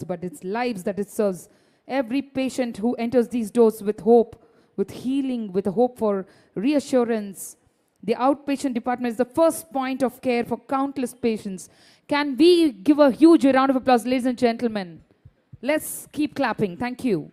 records, but it's lives that it serves. Every patient who enters these doors with hope, with healing, with a hope for reassurance. The outpatient department is the first point of care for countless patients. Can we give a huge round of applause, ladies and gentlemen? Let's keep clapping. Thank you.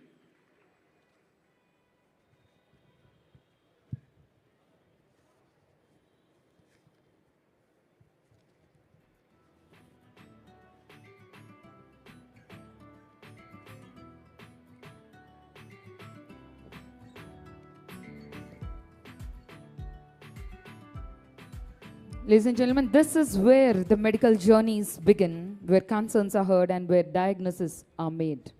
Ladies and gentlemen, this is where the medical journeys begin, where concerns are heard and where diagnoses are made.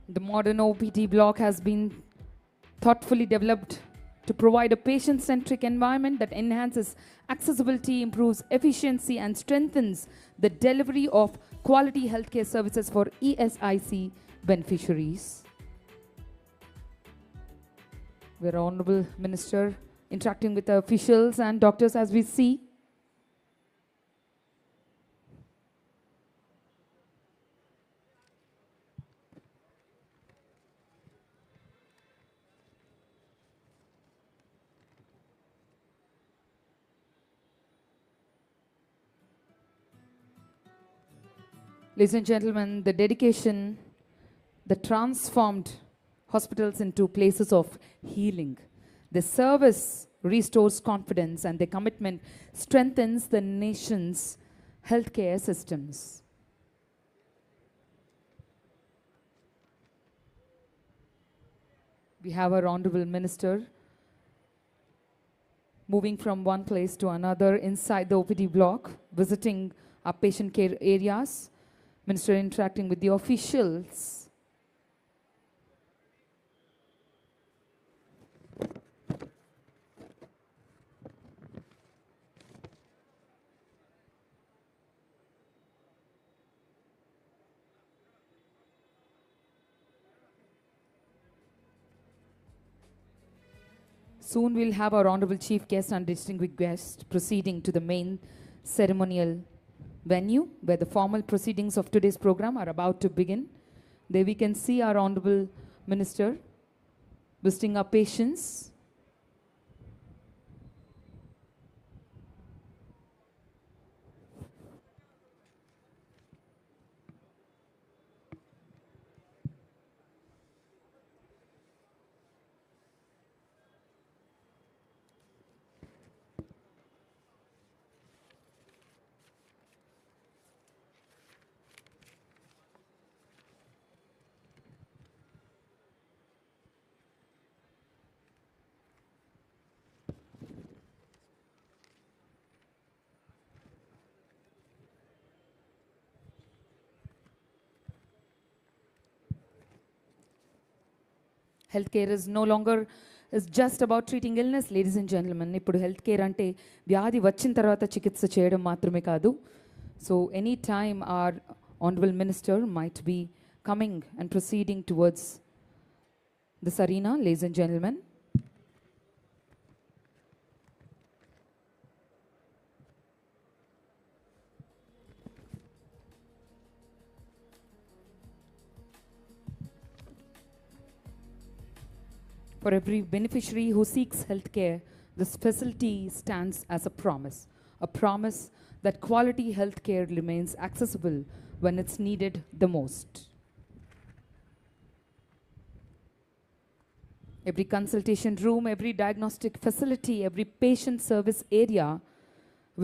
The modern OPD block has been thoughtfully developed to provide a patient-centric environment that enhances accessibility, improves efficiency, and strengthens the delivery of quality healthcare services for ESIC beneficiaries. We're Honorable Minister interacting with the officials and doctors as we see. Ladies and gentlemen, the dedication that transformed hospitals into places of healing. The service restores confidence and the commitment strengthens the nation's healthcare systems. We have our Honorable Minister moving from one place to another inside the OPD block, visiting our patient care areas. Minister interacting with the officials. Soon we'll have our Honorable Chief Guest and distinguished guest proceeding to the main ceremonial venue where the formal proceedings of today's program are about to begin. There we can see our Honorable Minister visiting our patients. Healthcare is no longer is just about treating illness, ladies and gentlemen. ఇప్పుడు healthcare అంటే వ్యాధి వచ్చిన తర్వాత చికిత్స చేయడం మాత్రమే కాదు. So any time our Honorable Minister might be coming and proceeding towards this arena, ladies and gentlemen. For every beneficiary who seeks healthcare, this facility stands as a promise that quality healthcare remains accessible when it's needed the most. Every consultation room, every diagnostic facility, every patient service area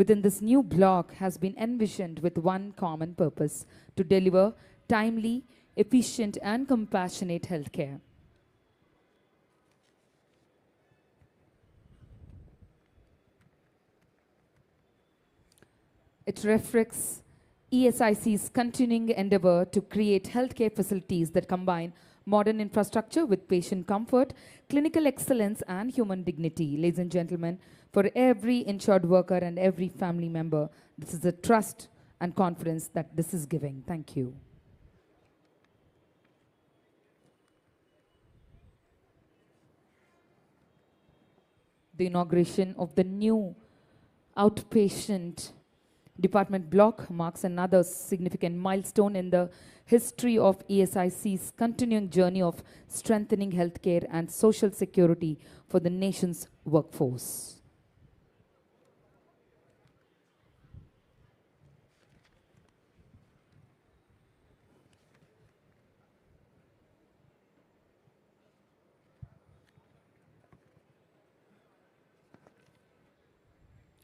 within this new block has been envisioned with one common purpose: to deliver timely, efficient, and compassionate healthcare. It reflects ESIC's continuing endeavor to create healthcare facilities that combine modern infrastructure with patient comfort, clinical excellence, and human dignity. Ladies and gentlemen, for every insured worker and every family member, this is the trust and confidence that this is giving. Thank you. The inauguration of the new outpatient department block marks another significant milestone in the history of ESIC's continuing journey of strengthening healthcare and social security for the nation's workforce.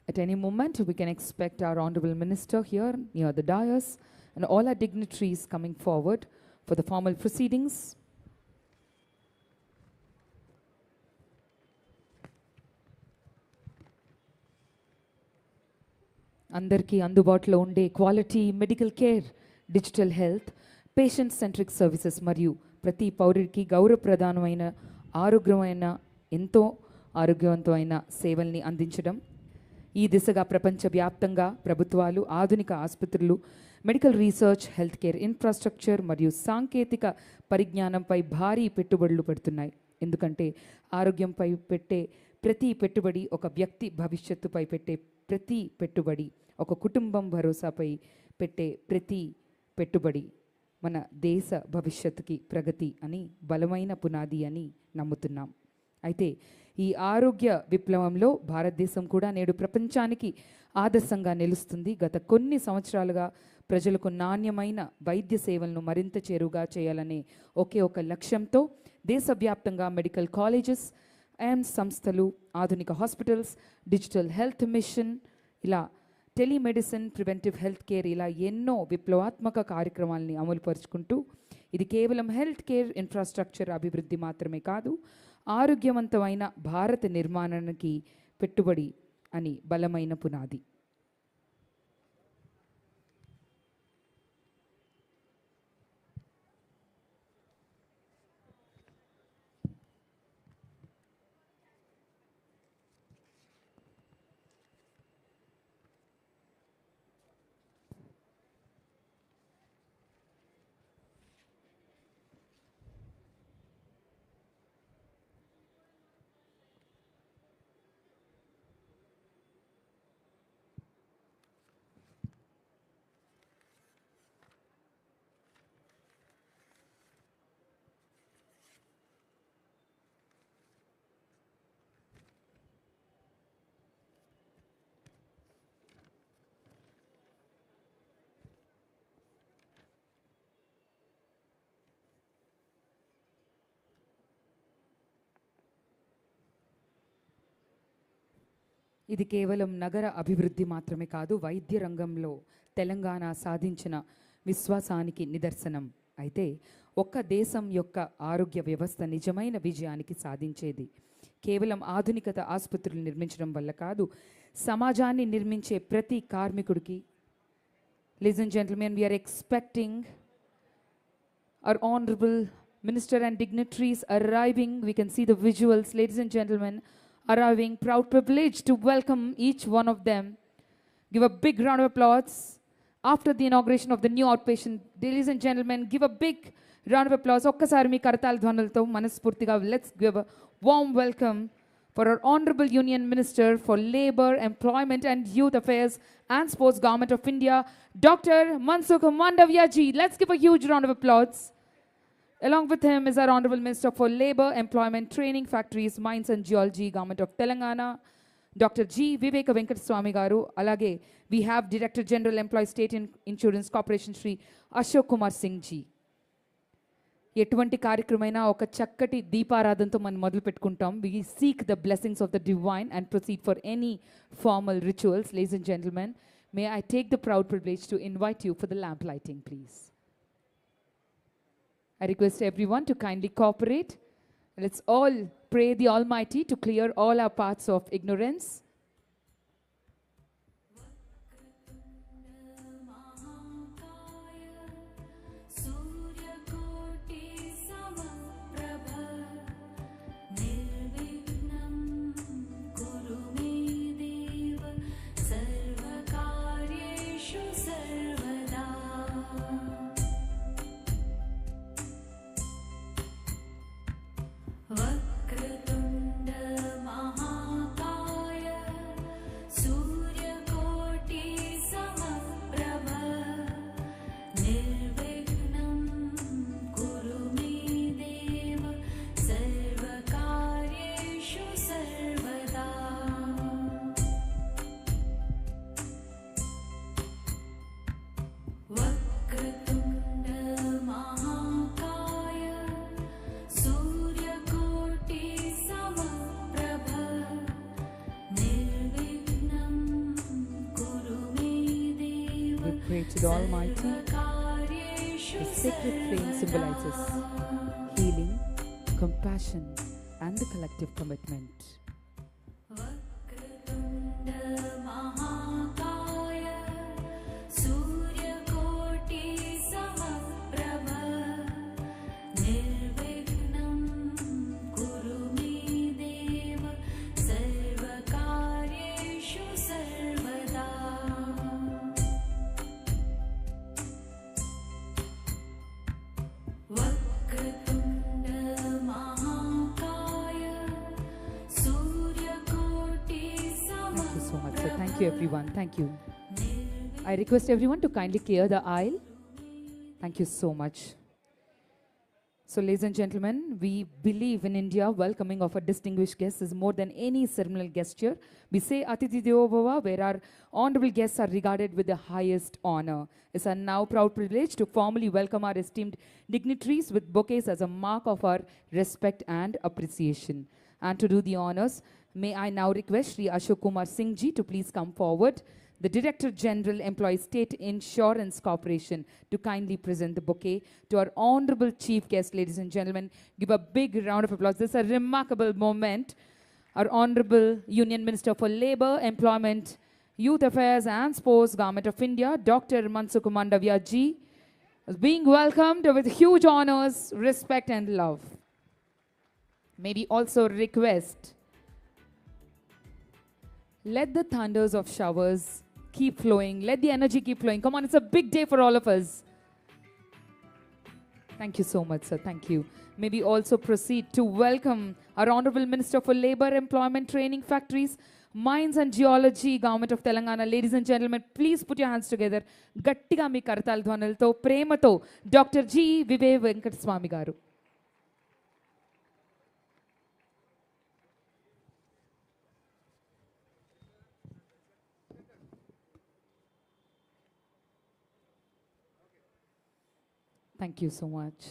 At any moment, we can expect our Honorable Minister here near the dais and all our dignitaries coming forward for the formal proceedings. అందరికీ అందుబాటులో ఉండే quality medical care, digital health, patient centric services మరియు ప్రతి పౌరుడికి గౌరవప్రధానమైన ఆరోగ్యమైన ఎంతో ఆరోగ్యవంతమైన సేవల్ని అందించడం. ఈ దిశగా ప్రపంచవ్యాప్తంగా ప్రభుత్వాలు ఆధునిక ఆసుపత్రులు, medical research, health care infrastructure మరియు సాంకేతిక పరిజ్ఞానంపై భారీ పెట్టుబడులు పెడుతున్నాయి. ఎందుకంటే ఆరోగ్యంపై పెట్టే ప్రతి పెట్టుబడి, ఒక వ్యక్తి భవిష్యత్తుపై పెట్టే ప్రతి పెట్టుబడి, ఒక కుటుంబం భరోసాపై పెట్టే ప్రతి పెట్టుబడి మన దేశ భవిష్యత్తుకి ప్రగతి అని బలమైన పునాది అని నమ్ముతున్నాం. అయితే ఈ ఆరోగ్య విప్లవంలో భారతదేశం కూడా నేడు ప్రపంచానికి ఆదర్శంగా నిలుస్తుంది. గత కొన్ని సంవత్సరాలుగా ప్రజలకు నాణ్యమైన వైద్య సేవలను మరింత చేరువుగా చేయాలనే ఒకే ఒక లక్ష్యంతో దేశవ్యాప్తంగా మెడికల్ కాలేజెస్, ఎయిమ్స్ సంస్థలు, ఆధునిక హాస్పిటల్స్, డిజిటల్ హెల్త్ మిషన్, ఇలా టెలిమెడిసిన్, ప్రివెంటివ్ హెల్త్ కేర్, ఇలా ఎన్నో విప్లవాత్మక కార్యక్రమాలని అమలుపరుచుకుంటూ ఇది కేవలం హెల్త్ కేర్ ఇన్ఫ్రాస్ట్రక్చర్ అభివృద్ధి మాత్రమే కాదు, ఆరోగ్యవంతమైన భారత నిర్మాణానికి పెట్టుబడి అని బలమైన పునాది. ఇది కేవలం నగర అభివృద్ధి మాత్రమే కాదు, వైద్య రంగంలో తెలంగాణ సాధించిన విశ్వాసానికి నిదర్శనం. అయితే ఒక్క దేశం యొక్క ఆరోగ్య వ్యవస్థ నిజమైన విజయానికి సాధించేది కేవలం ఆధునికత ఆసుపత్రులు నిర్మించడం వల్ల కాదు, సమాజాన్ని నిర్మించే ప్రతి కార్మికుడికి. Ladies and gentlemen, we are expecting our honorable minister and dignitaries arriving. We can see the visuals, ladies and gentlemen, arriving. Proud privilege to welcome each one of them. Give a big round of applause after the inauguration of the new outpatient. Ladies and gentlemen, give a big round of applause. Okkasari mee kartal dhwanulto manaspurtiga let's give a warm welcome for our honorable Union Minister for Labour, Employment and Youth Affairs and Sports, Government of India, Dr. Mansukh Mandavia ji. Let's give a huge round of applause. Along with him is our Honorable Minister for Labour, Employment, Training, Factories, Mines and Geology, Government of Telangana, Dr. G. Vivek Venkateswamy garu. Alage, we have Director General Employee State Insurance Corporation, Shri Ashok Kumar Singh ji. ఎటువంటి కార్యక్రమైనా ఒక చక్కటి దీపారాధనతో మనం మొదలు పెట్టుకుంటాం. We seek the blessings of the divine and proceed for any formal rituals. Ladies and gentlemen, may I take the proud privilege to invite you for the lamp lighting, please. I request everyone to kindly cooperate. Let's all pray the Almighty to clear all our paths of ignorance. वक्रतुण्ड महाकाय Pray to the Almighty. The sacred flame symbolizes healing, compassion, and the collective commitment. Thank you, everyone. Thank you. I request everyone to kindly clear the aisle. Thank you so much. So, ladies and gentlemen, we believe in India welcoming of a distinguished guest is more than any ceremonial gesture. We say Atithi Devo Bhava, where our honorable guests are regarded with the highest honor. It's our now proud privilege to formally welcome our esteemed dignitaries with bouquets as a mark of our respect and appreciation. And to do the honors, may I now request Shri Ashok Kumar Singh Ji to please come forward, the Director General, Employee State Insurance Corporation, to kindly present the bouquet to our honorable chief guest. Ladies and gentlemen, give a big round of applause. This is a remarkable moment. Our honorable Union Minister for Labour, Employment, Youth Affairs and Sports, Government of India, Dr. Mansukh Mandavia Ji, is being welcomed with huge honors, respect and love. May we also request, let the thunders of showers keep flowing. Let the energy keep flowing. Come on, it's a big day for all of us. Thank you so much, sir. Thank you. May we also proceed to welcome our Honorable Minister for Labour, Employment, Training, Factories, Mines and Geology, Government of Telangana. Ladies and gentlemen, please put your hands together. Gattiga mi kartal dhwanulto, premato, Dr. G. Vivek Venkataswamy garu. Thank you so much.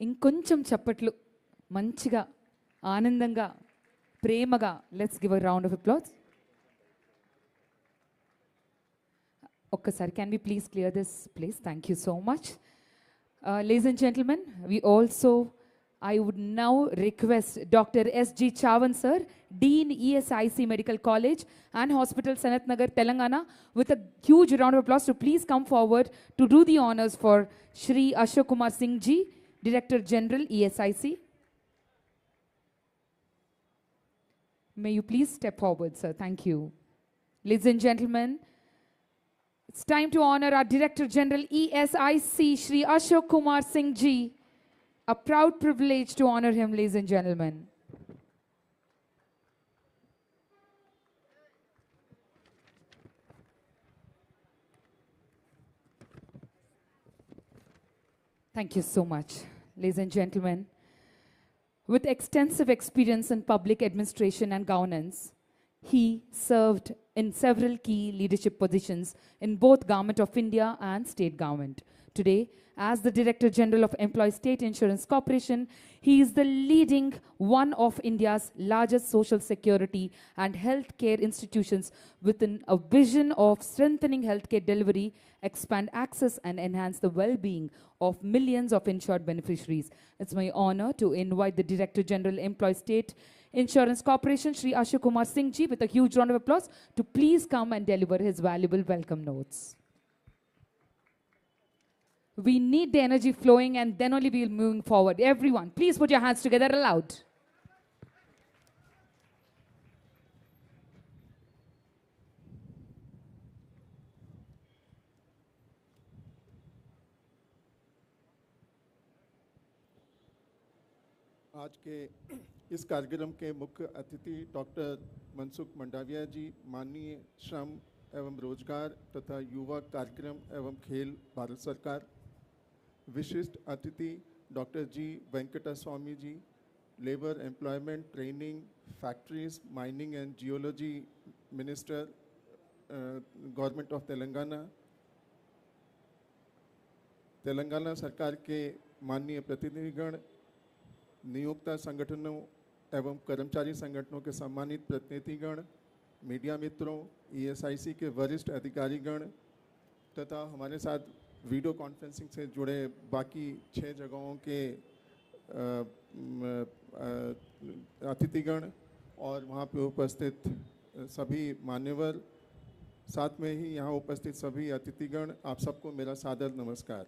ఇంకొంచెం చప్పట్లు మంచిగా ఆనందంగా ప్రేమగా let's give a round of applause. ఒక్కసారి can we please clear this place? Thank you so much. Ladies and gentlemen, we also I would now request Dr. S.G. Chavan sir, Dean ESIC Medical College and Hospital, Sanath Nagar, Telangana, with a huge round of applause to please come forward to do the honors for Shri Ashok Kumar Singh Ji, Director General ESIC. May you please step forward, sir. Thank you. Ladies and gentlemen, it's time to honor our Director General ESIC, Shri Ashok Kumar Singh Ji. A proud privilege to honor him, ladies and gentlemen. Thank you so much, ladies and gentlemen. With extensive experience in public administration and governance, he served in several key leadership positions in both Government of India and state government. Today, as the Director General of Employee State Insurance Corporation, he is the leading one of India's largest social security and healthcare institutions within a vision of strengthening healthcare delivery, expand access and enhance the well-being of millions of insured beneficiaries. It's my honor to invite the Director General Employee State Insurance Corporation, Shri Ashok Kumar Singh Ji, with a huge round of applause to please come and deliver his valuable welcome notes. We need the energy flowing and then only we'll moving forward. Everyone, please put your hands together aloud. आज के इस कार्यक्रम के मुख्य अतिथि doctor Mansukh Mandaviya जी, माननीय श्रम एवं रोजगार तथा युवा कार्यक्रम एवं खेल भारत सरकार, विशिष्ट अतिथि doctor G Venkatswamy ji, labour employment training factories mining and geology minister, government of Telangana, Telangana सरकार के माननीय प्रतिनिधिगण, नियोक्ता संगठनों एवं कर्मचारी संगठनों के सम्मानित प्रतिनिधिगण, मीडिया मित्रों, ईएसआईसी के वरिष्ठ अधिकारीगण तथा हमारे साथ वीडियो कॉन्फ्रेंसिंग से जुड़े बाकी 6 जगहों के अतिथिगण और वहाँ पे उपस्थित सभी मान्यवर, साथ में ही यहाँ उपस्थित सभी अतिथिगण, आप सबको मेरा सादर नमस्कार।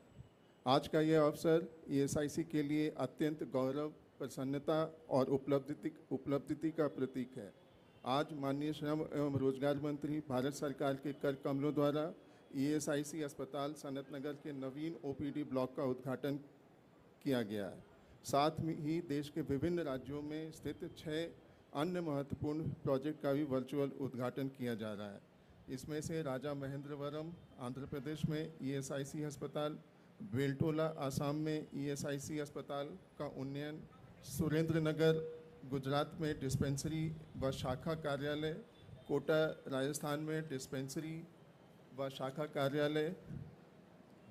आज का यह अवसर ईएसआईसी के लिए अत्यंत गौरव, प्रसन्नता और उपलब्धि का प्रतीक है। आज माननीय श्रम एवं रोजगार मंत्री भारत सरकार के कर कमलों द्वारा ईएसआईसी अस्पताल सनत नगर के नवीन ओपीडी ब्लॉक का उद्घाटन किया गया है। साथ में ही देश के विभिन्न राज्यों में स्थित 6 अन्य महत्वपूर्ण प्रोजेक्ट का भी वर्चुअल उद्घाटन किया जा रहा है। इसमें से राजा महेंद्रवरम आंध्र प्रदेश में ईएसआईसी अस्पताल, बेलटोला आसाम में ईएसआईसी अस्पताल का उन्नयन, सुरेंद्र नगर गुजरात में डिस्पेंसरी व शाखा कार्यालय, कोटा राजस्थान में डिस्पेंसरी व शाखा कार्यालय,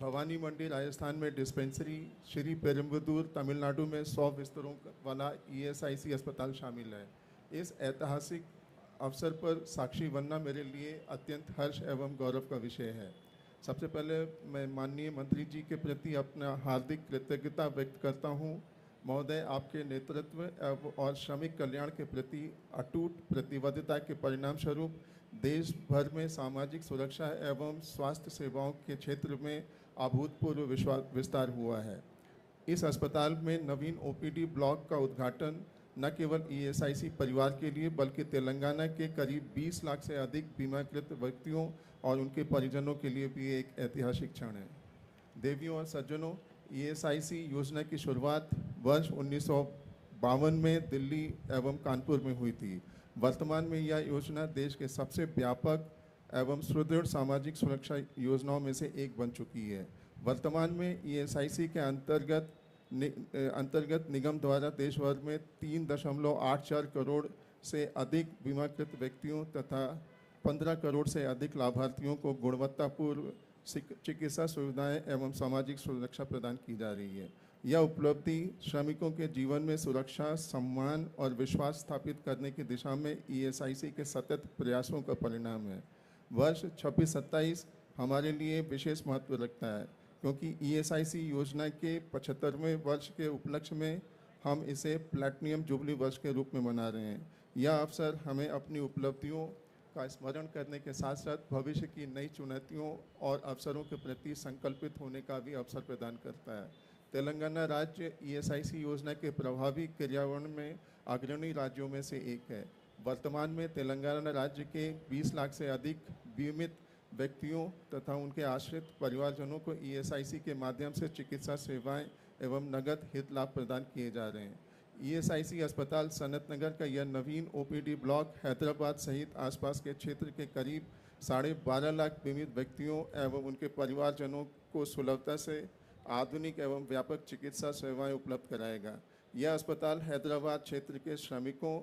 भवानी मंडी राजस्थान में डिस्पेंसरी, श्री पेरुम्बदूर तमिलनाडु में 100 बिस्तरों वाला ईएसआईसी अस्पताल शामिल है। इस ऐतिहासिक अवसर पर साक्षी बनना मेरे लिए अत्यंत हर्ष एवं गौरव का विषय है। सबसे पहले मैं माननीय मंत्री जी के प्रति अपना हार्दिक कृतज्ञता व्यक्त करता हूँ। महोदय, आपके नेतृत्व और श्रमिक कल्याण के प्रति अटूट प्रतिबद्धता के परिणाम स्वरूप देश भर में सामाजिक सुरक्षा एवं स्वास्थ्य सेवाओं के क्षेत्र में अभूतपूर्व विस्तार हुआ है। इस अस्पताल में नवीन ओपीडी ब्लॉक का उद्घाटन न केवल ईएसआईसी परिवार के लिए बल्कि तेलंगाना के करीब 20 लाख से अधिक बीमाकृत व्यक्तियों और उनके परिजनों के लिए भी एक ऐतिहासिक क्षण है। देवियों और सज्जनों, ईएसआईसी योजना की शुरुआत वर्ष 1952 में दिल्ली एवं कानपुर में हुई थी। वर्तमान में यह योजना देश के सबसे व्यापक एवं सुदृढ़ सामाजिक सुरक्षा योजनाओं में से एक बन चुकी है। वर्तमान में ईएसआईसी के अंतर्गत निगम द्वारा देश भर में 3.84 करोड़ से अधिक बीमाकृत व्यक्तियों तथा 15 करोड़ से अधिक लाभार्थियों को गुणवत्तापूर्ण चिकित्सा सुविधाएं एवं सामाजिक सुरक्षा प्रदान की जा रही है। यह उपलब्धि श्रमिकों के जीवन में सुरक्षा, सम्मान और विश्वास स्थापित करने की दिशा में ईएसआईसी के सतत प्रयासों का परिणाम है। वर्ष 26-27 हमारे लिए विशेष महत्व रखता है क्योंकि ईएसआईसी योजना के 75वें वर्ष के उपलक्ष्य में हम इसे प्लैटिनम जुबली वर्ष के रूप में मना रहे हैं। यह अवसर हमें अपनी उपलब्धियों का स्मरण करने के साथ साथ भविष्य की नई चुनौतियों और अवसरों के प्रति संकल्पित होने का भी अवसर प्रदान करता है। तेलंगाना राज्य ईएसआईसी योजना के प्रभावी क्रियान्वयन में अग्रणी राज्यों में से एक है। वर्तमान में तेलंगाना राज्य के 20 लाख से अधिक बीमित व्यक्तियों तथा उनके आश्रित परिवारजनों को ईएसआईसी के माध्यम से चिकित्सा सेवाएं एवं नगद हित लाभ प्रदान किए जा रहे हैं। ईएसआईसी अस्पताल सनत नगर का यह नवीन ओपीडी ब्लॉक हैदराबाद सहित आसपास के क्षेत्र के करीब 12.5 लाख बीमित व्यक्तियों एवं उनके परिवारजनों को सुलभता से आधुनिक एवं व्यापक चिकित्सा सेवाएं उपलब्ध कराएगा। यह अस्पताल हैदराबाद क्षेत्र के श्रमिकों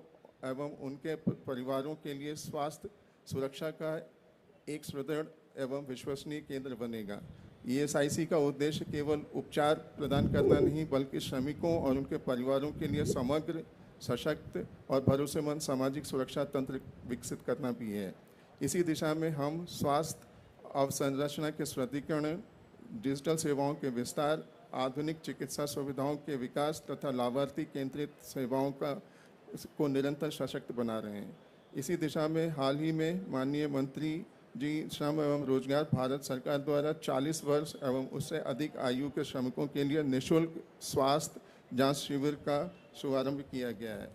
एवं उनके परिवारों के लिए स्वास्थ्य सुरक्षा का एक सुदृढ़ एवं विश्वसनीय केंद्र बनेगा। ईएसआईसी का उद्देश्य केवल उपचार प्रदान करना नहीं बल्कि श्रमिकों और उनके परिवारों के लिए समग्र, सशक्त और भरोसेमंद सामाजिक सुरक्षा तंत्र विकसित करना भी है। इसी दिशा में हम स्वास्थ्य अवसंरचना के सुदृढ़ीकरण, डिजिटल सेवाओं के विस्तार, आधुनिक चिकित्सा सुविधाओं के विकास तथा लाभार्थी केंद्रित सेवाओं को निरंतर सशक्त बना रहे हैं। इसी दिशा में हाल ही में माननीय मंत्री जी श्रम एवं रोजगार भारत सरकार द्वारा 40 वर्ष एवं उससे अधिक आयु के श्रमिकों के लिए निःशुल्क स्वास्थ्य जांच शिविर का शुभारंभ किया गया है।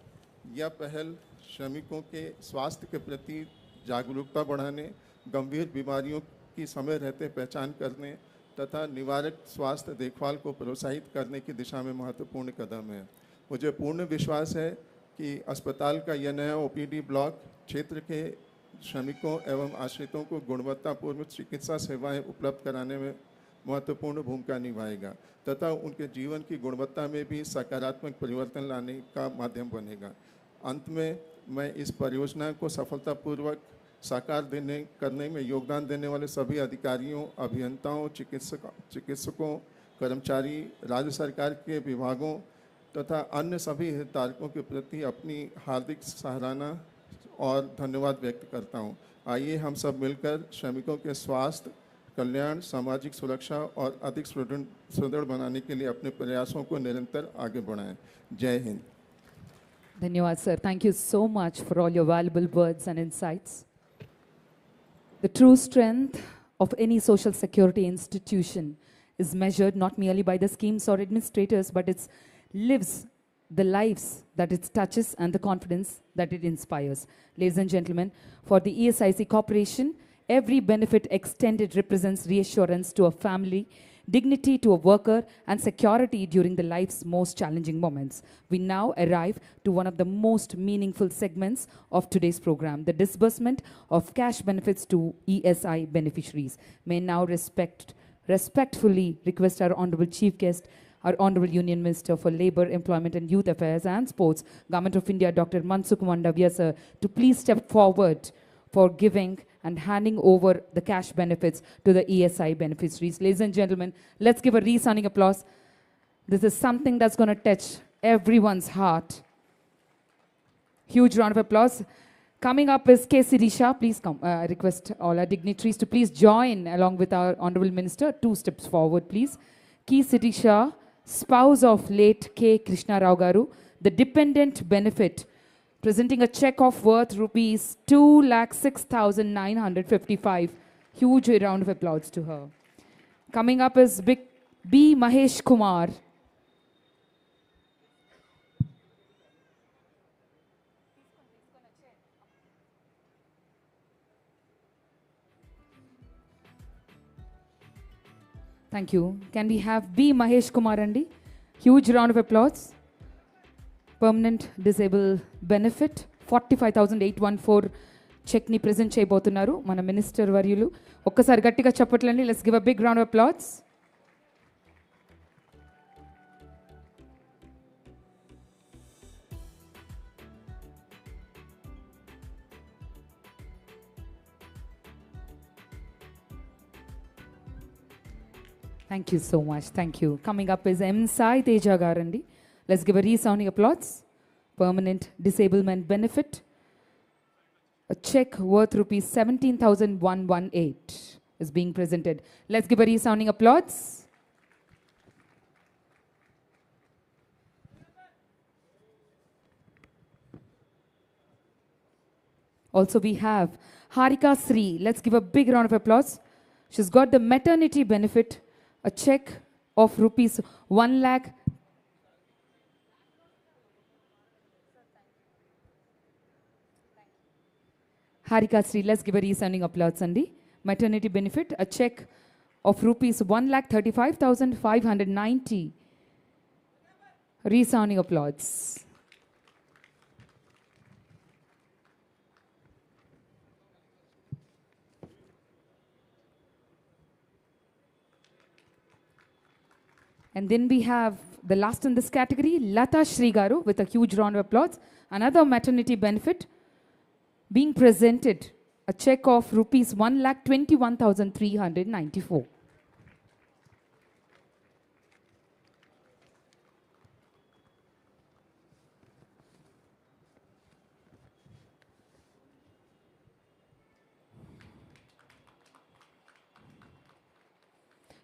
यह पहल श्रमिकों के स्वास्थ्य के प्रति जागरूकता बढ़ाने, गंभीर बीमारियों की समय रहते पहचान करने तथा निवारक स्वास्थ्य देखभाल को प्रोत्साहित करने की दिशा में महत्वपूर्ण कदम है। मुझे पूर्ण विश्वास है कि अस्पताल का यह नया ओपीडी ब्लॉक क्षेत्र के श्रमिकों एवं आश्रितों को गुणवत्तापूर्ण चिकित्सा सेवाएं उपलब्ध कराने में महत्वपूर्ण भूमिका निभाएगा तथा उनके जीवन की गुणवत्ता में भी सकारात्मक परिवर्तन लाने का माध्यम बनेगा। अंत में मैं इस परियोजना को सफलतापूर्वक साकार करने में योगदान देने वाले सभी अधिकारियों, अभियंताओं, चिकित्सकों, कर्मचारी, राज्य सरकार के विभागों तथा अन्य सभी हितधारकों के प्रति अपनी हार्दिक सराहना और धन्यवाद व्यक्त करता हूं। आइए हम सब मिलकर श्रमिकों के स्वास्थ्य, कल्याण, सामाजिक सुरक्षा और अधिक सुदृढ़ बनाने के लिए अपने प्रयासों को निरंतर आगे बढ़ाएं। जय Hind. Dhanyawad, sir. Thank you so much for all your valuable words and insights. The true strength of any social security institution is measured not merely by the schemes or administrators, but it lives the lives that it touches and the confidence that it inspires. Ladies and gentlemen, for the ESIC Corporation, every benefit extended represents reassurance to a family, dignity to a worker, and security during the life's most challenging moments. We now arrive to one of the most meaningful segments of today's program, the disbursement of cash benefits to ESI beneficiaries. May now respectfully request our Honorable Chief Guest, our Honorable Union Minister for Labour, Employment and Youth Affairs and Sports, Government of India, Dr. Mansukh Mandavia, sir, to please step forward for giving and handing over the cash benefits to the ESI beneficiaries. Ladies and gentlemen, let's give a resounding applause. This is something that's going to touch everyone's heart. Huge round of applause. Coming up is K. Sirisha. Please come. I request all our dignitaries to please join along with our Honorable Minister. 2 steps forward, please. K. Sirisha, spouse of late K. Krishna Rao Garu, the dependent benefit, presenting a check of worth rupees 2,06,955. Huge round of applause to her. Coming up is B. Mahesh Kumar. Thank you. Can we have B. Mahesh Kumar Andi? Huge round of applause. Permanent Disabled Benefit 45,814 check ni present చేయబోతున్నారు మన minister వర్యులు. ఒక్కసారి గట్టిగా చప్పట్లండి. Let's give a big round of applause. Thank you so much. Thank you. Coming up is M. Sai Teja Garandi. Let's give a resounding applause. Permanent Disablement Benefit. A check worth rupees 17,118 is being presented. Let's give a resounding applause. Also we have Harika Sri. Let's give a big round of applause. She's got the maternity benefit, a check of rupees 1 lakh. Harika Sri, let's give a resounding applause, Sandy. Maternity benefit, a check of rupees 1,35,590. Resounding applause. And then we have the last in this category, Lata Shri Garu, with a huge round of applause. Another maternity benefit being presented, a check of rupees 1,21,394.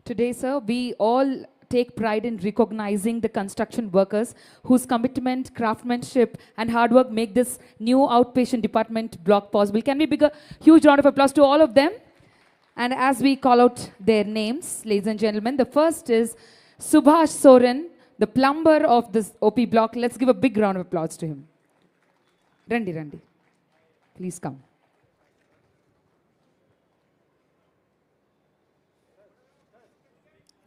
Today, sir, we all take pride in recognizing the construction workers whose commitment, craftsmanship, and hard work make this new outpatient department block possible. Can we give a huge round of applause to all of them? And as we call out their names, ladies and gentlemen, the first is Subhash Soren, the plumber of this OP block. Let's give a big round of applause to him. Randi, Randi. Please come.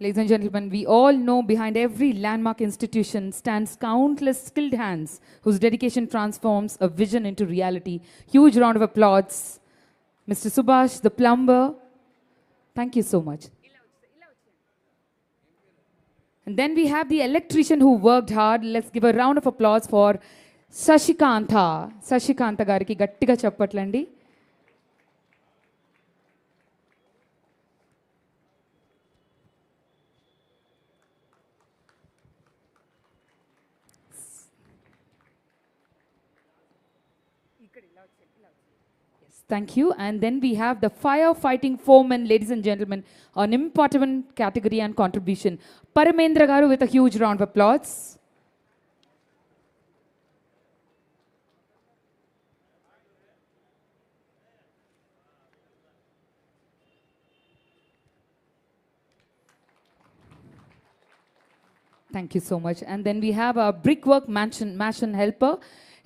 Ladies and gentlemen, we all know behind every landmark institution stands countless skilled hands whose dedication transforms a vision into reality. Huge round of applause. Mr. Subhash, the plumber, thank you so much. And then we have the electrician who worked hard. Let's give a round of applause for Sashikanta. Sashikanta gariki gattiga chappatlandi. Thank you. And then we have the firefighting foreman, ladies and gentlemen, an important category and contribution. Paramendra Garu with a huge round of applause. Thank you so much. And then we have a brickwork mansion helper,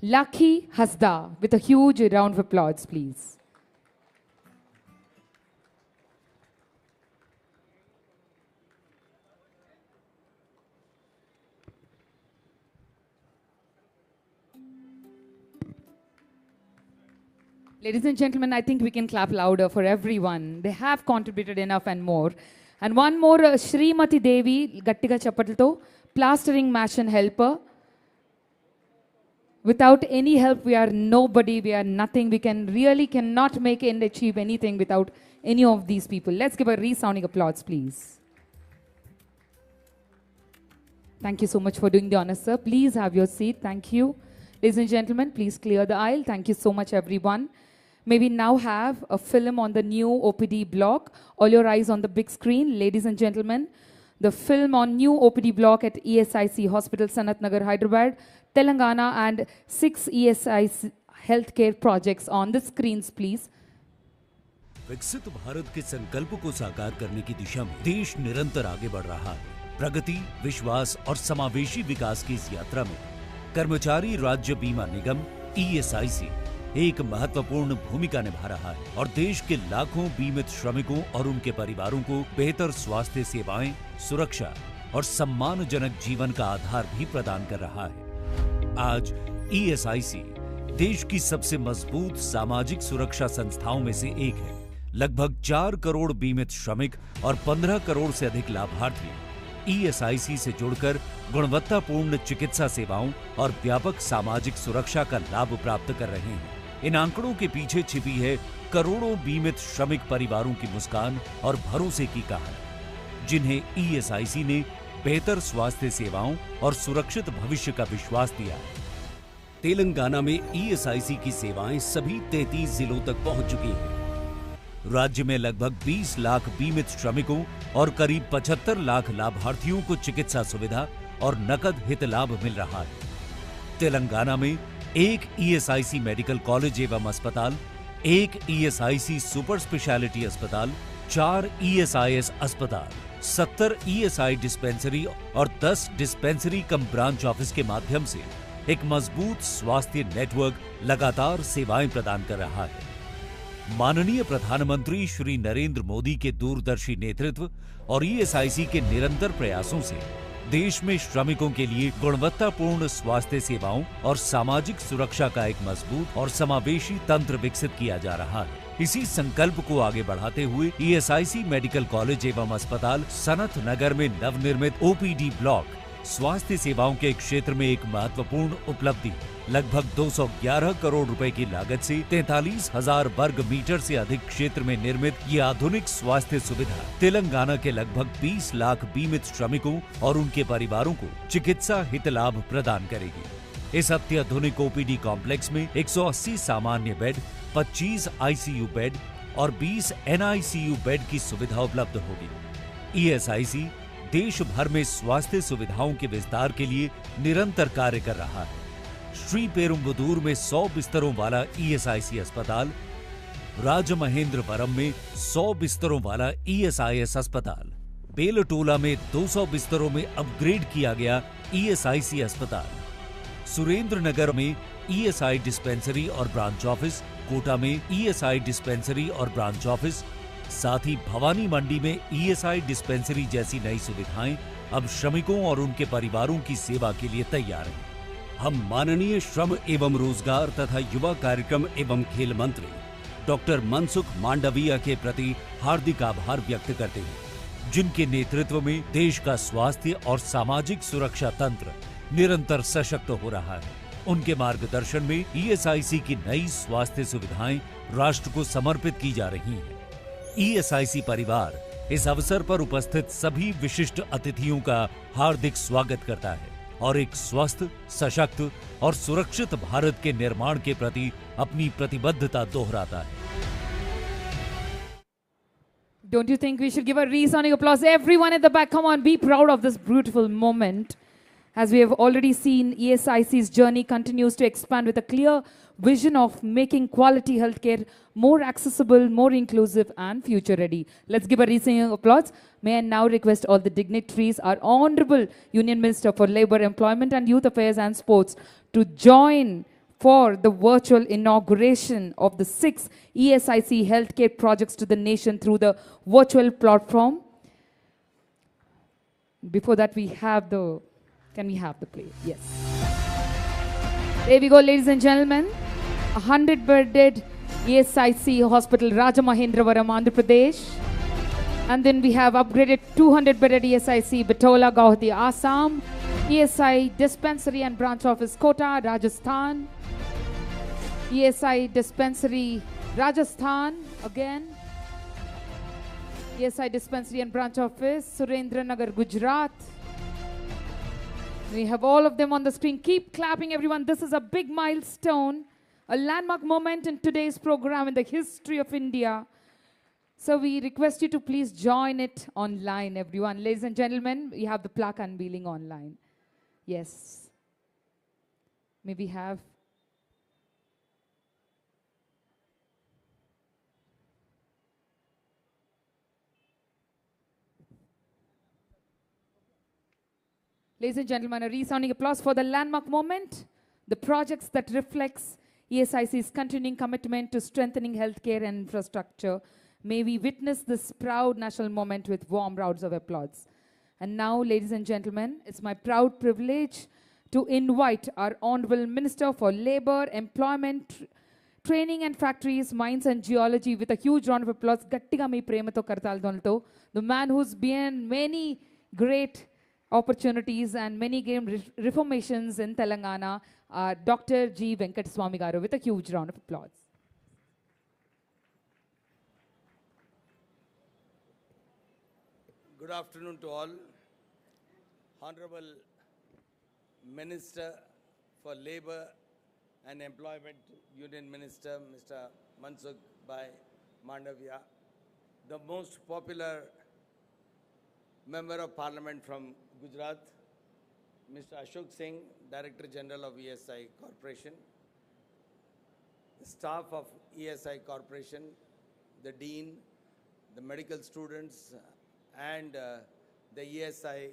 Lucky Hasda, with a huge round of applause, please. Ladies and gentlemen, I think we can clap louder for everyone. They have contributed enough and more. And one more, Srimati Devi, Gattiga Chapatalto, plastering mansion helper. Without any help, we are nobody, we are nothing. We cannot make and achieve anything without any of these people. Let's give a resounding applause, please. Thank you so much for doing the honor, sir. Please have your seat. Thank you. Ladies and gentlemen, please clear the aisle. Thank you so much, everyone. May we now have a film on the new OPD block. All your eyes on the big screen. Ladies and gentlemen, the film on new OPD block at ESIC Hospital, Sanat Nagar, Hyderabad, Telangana, and 6 ESIC healthcare projects on the screens, please. विकसित भारत के संकल्प को साकार करने की दिशा में देश निरंतर आगे बढ़ रहा है। प्रगति, विश्वास और समावेशी विकास की इस यात्रा में कर्मचारी राज्य बीमा निगम ESIC एक महत्वपूर्ण भूमिका निभा रहा है और देश के लाखों बीमित श्रमिकों और उनके परिवारों को बेहतर स्वास्थ्य सेवाएं, सुरक्षा और सम्मानजनक जीवन का आधार भी प्रदान कर रहा है। आज ESIC देश की सबसे मजबूत सामाजिक सुरक्षा संस्थाओं में से एक है। लगभग 4 करोड़ बीमित श्रमिक और 15 करोड़ से अधिक लाभार्थी ESIC से जुड़कर गुणवत्तापूर्ण चिकित्सा सेवाओं और व्यापक सामाजिक सुरक्षा का लाभ प्राप्त कर रहे हैं। इन आंकड़ों के पीछे छिपी है करोड़ों बीमित श्रमिक परिवारों की मुस्कान और भरोसे की कहानी, जिन्हें ESIC ने बेहतर स्वास्थ्य सेवाओं और सुरक्षित भविष्य का विश्वास दिया है। तेलंगाना में ESIC की सेवाएं सभी 33 जिलों तक पहुंच चुकी हैं। राज्य में लगभग 20 लाख बीमित श्रमिकों और करीब 75 लाख लाभार्थियों को चिकित्सा सुविधा और नकद हित लाभ मिल रहा है। तेलंगाना में एक ESIC मेडिकल कॉलेज एवं अस्पताल, एक ESIC सुपर स्पेशलिटी अस्पताल, 4 ESIS अस्पताल, 70 ESI डिस्पेंसरी और 10 डिस्पेंसरी कम ब्रांच ऑफिस के माध्यम से एक मजबूत स्वास्थ्य नेटवर्क लगातार सेवाएं प्रदान कर रहा है। माननीय प्रधानमंत्री श्री नरेंद्र मोदी के दूरदर्शी नेतृत्व और ESIC के निरंतर प्रयासों से देश में श्रमिकों के लिए गुणवत्तापूर्ण स्वास्थ्य सेवाओं और सामाजिक सुरक्षा का एक मजबूत और समावेशी तंत्र विकसित किया जा रहा है। इसी संकल्प को आगे बढ़ाते हुए ESIC मेडिकल कॉलेज एवं अस्पताल सनत नगर में नवनिर्मित OPD ब्लॉक स्वास्थ्य सेवाओं के क्षेत्र में एक महत्वपूर्ण उपलब्धि। लगभग 211 करोड़ रुपए की लागत से 43,000 वर्ग मीटर से अधिक क्षेत्र में निर्मित ये आधुनिक स्वास्थ्य सुविधा तेलंगाना के लगभग 20 लाख बीमित श्रमिकों और उनके परिवारों को चिकित्सा हित लाभ प्रदान करेगी। इस अत्याधुनिक OPD कॉम्प्लेक्स में 180 सामान्य बेड, 25 ICU बेड और 20 NICU बेड की सुविधा उपलब्ध होगी। ESIC देश भर में स्वास्थ्य सुविधाओं के विस्तार के लिए निरंतर कार्य कर रहा है। श्री पेरुम्बदूर में 100 बिस्तरों वाला ESIC अस्पताल, राजमहेंद्रवरम में 100 बिस्तरों वाला ESIS अस्पताल, बेलटोला में 200 बिस्तरों में अपग्रेड किया गया ESIC अस्पताल, सुरेंद्र नगर में ESI डिस्पेंसरी और ब्रांच ऑफिस, कोटा में ESI डिस्पेंसरी और ब्रांच ऑफिस, साथ ही भवानी मंडी में ESI डिस्पेंसरी जैसी नई सुविधाएं अब श्रमिकों और उनके परिवारों की सेवा के लिए तैयार हैं। हम माननीय श्रम एवं रोजगार तथा युवा कार्यक्रम एवं खेल मंत्री डॉक्टर मनसुख मांडविया के प्रति हार्दिक आभार व्यक्त करते हैं, जिनके नेतृत्व में देश का स्वास्थ्य और सामाजिक सुरक्षा तंत्र निरंतर सशक्त हो रहा है। उनके मार्गदर्शन में ESIC की नई स्वास्थ्य सुविधाएं राष्ट्र को समर्पित की जा रही हैं। ESIC परिवार इस अवसर पर उपस्थित सभी विशिष्ट अतिथियों का हार्दिक स्वागत करता है और एक स्वस्थ, सशक्त और सुरक्षित भारत के निर्माण के प्रति अपनी प्रतिबद्धता दोहराता है। Don't you think we should give a resounding applause? Everyone at the back, come on, be proud of this beautiful moment. As we have already seen, ESIC's journey continues to expand with a clear vision of making quality healthcare more accessible, more inclusive, and future ready. Let's give a resounding applause. May I now request all the dignitaries, our Honorable Union Minister for Labour, Employment and Youth Affairs and Sports, to join for the virtual inauguration of the 6 ESIC healthcare projects to the nation through the virtual platform. Before that, we have the, can we have the play? Yes. There we go, ladies and gentlemen. 100-bedded ESIC Hospital, Rajamahendravaram, Andhra Pradesh. And then we have upgraded 200-bedded ESIC, Batola, Guwahati, Assam. ESI Dispensary and Branch Office, Kota, Rajasthan. ESI Dispensary, Rajasthan, again. ESI Dispensary and Branch Office, Surendranagar, Gujarat. We have all of them on the screen. Keep clapping, everyone. This is a big milestone, a landmark moment in today's program in the history of India. So we request you to please join it online, everyone. Ladies and gentlemen, we have the plaque unveiling online. Yes. May we have... Ladies and gentlemen, a resounding applause for the landmark moment, the projects that reflects ESIC's continuing commitment to strengthening healthcare and infrastructure. May we witness this proud national moment with warm rounds of applause. And now, ladies and gentlemen, it's my proud privilege to invite our Honorable Minister for Labour, Employment, Training and Factories, Mines and Geology with a huge round of applause. Gattiga mee premato kartal donalto. The man who's been many great opportunities and many game reformations in Telangana, Dr. G. Venkateswamy Garu, with a huge round of applause. Good afternoon to all. Honorable Minister for Labour and Employment, Union Minister, Mr. Mansukh Bhai Mandavia, the most popular Member of Parliament from Gujarat, Mr. Ashok Singh, Director General of ESI Corporation, the staff of ESI Corporation, the Dean, the medical students, and the ESI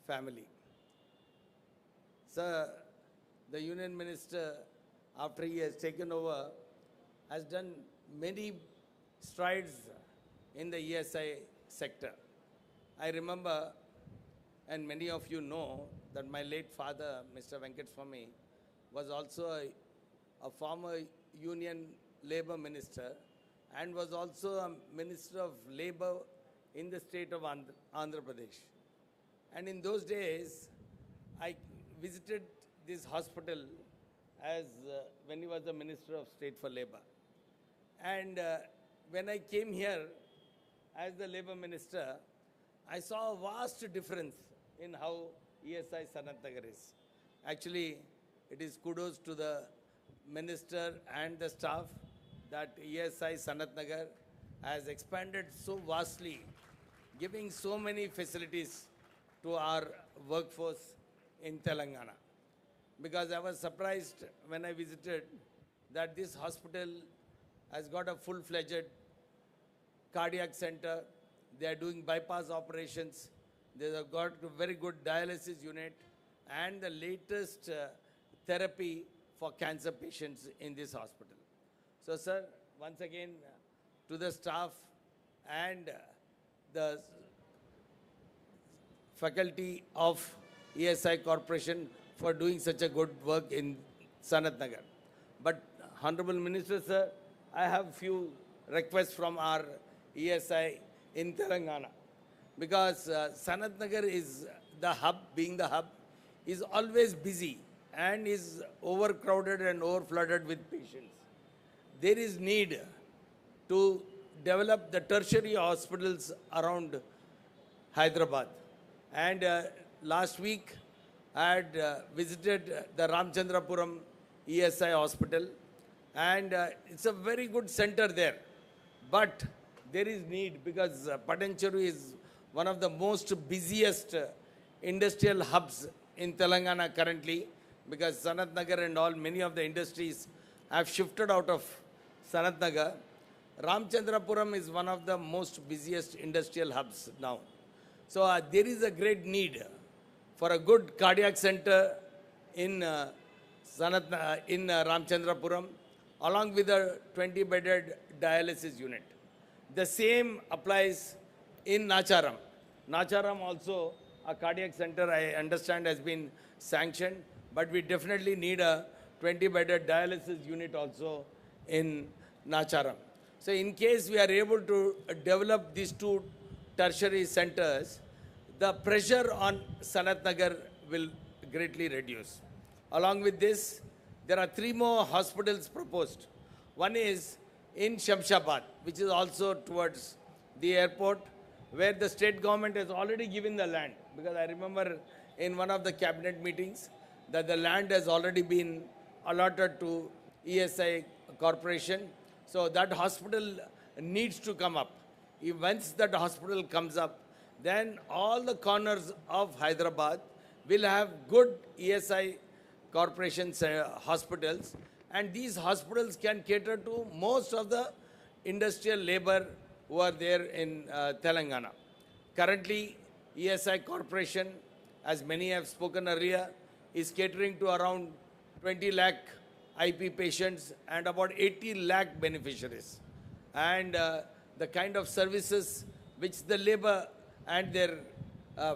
family. Sir, the Union Minister, after he has taken over, has done many strides in the ESI sector. I remember, and many of you know, that my late father, Mr. Venkateswamy, was also a former Union Labour Minister and was also a Minister of Labour in the state of Andhra Pradesh. And in those days, I visited this hospital as when he was the Minister of State for Labour. And when I came here as the Labour Minister, I saw a vast difference in how ESI Sanat Nagar is. Actually, it is kudos to the Minister and the staff that ESI Sanat Nagar has expanded so vastly, giving so many facilities to our workforce in Telangana. Because I was surprised when I visited that this hospital has got a full-fledged cardiac center. They are doing bypass operations. They have got a very good dialysis unit and the latest therapy for cancer patients in this hospital. So, sir, once again, to the staff and the faculty of ESI Corporation for doing such a good work in Sanat Nagar. But, Honorable Minister, sir, I have few requests from our ESI in Telangana. Because Sanat Nagar is the hub, being the hub, is always busy and is overcrowded and overflooded with patients. There is need to develop the tertiary hospitals around Hyderabad. And last week, I had visited the Ramchandrapuram ESI hospital, and it's a very good center there. But there is need because Patancheru is one of the most busiest industrial hubs in Telangana currently, because Sanat Nagar and all, many of the industries have shifted out of Sanat Nagar. Ramchandrapuram is one of the most busiest industrial hubs now. So there is a great need for a good cardiac center in Ramchandrapuram, along with a 20-bedded dialysis unit. The same applies in Nacharam. Nacharam also, a cardiac center, I understand, has been sanctioned, but we definitely need a 20-bedded dialysis unit also in Nacharam. So in case we are able to develop these two tertiary centers, the pressure on Sanat Nagar will greatly reduce. Along with this, there are 3 more hospitals proposed. One is in Shamshabad, which is also towards the airport, where the state government has already given the land. Because I remember in one of the cabinet meetings that the land has already been allotted to ESI Corporation. So that hospital needs to come up. Once that hospital comes up, then all the corners of Hyderabad will have good ESI Corporation hospitals, and these hospitals can cater to most of the industrial labor who are there in Telangana. Currently, ESI Corporation, as many have spoken earlier, is catering to around 20 lakh IP patients and about 80 lakh beneficiaries. And the kind of services which the labor and their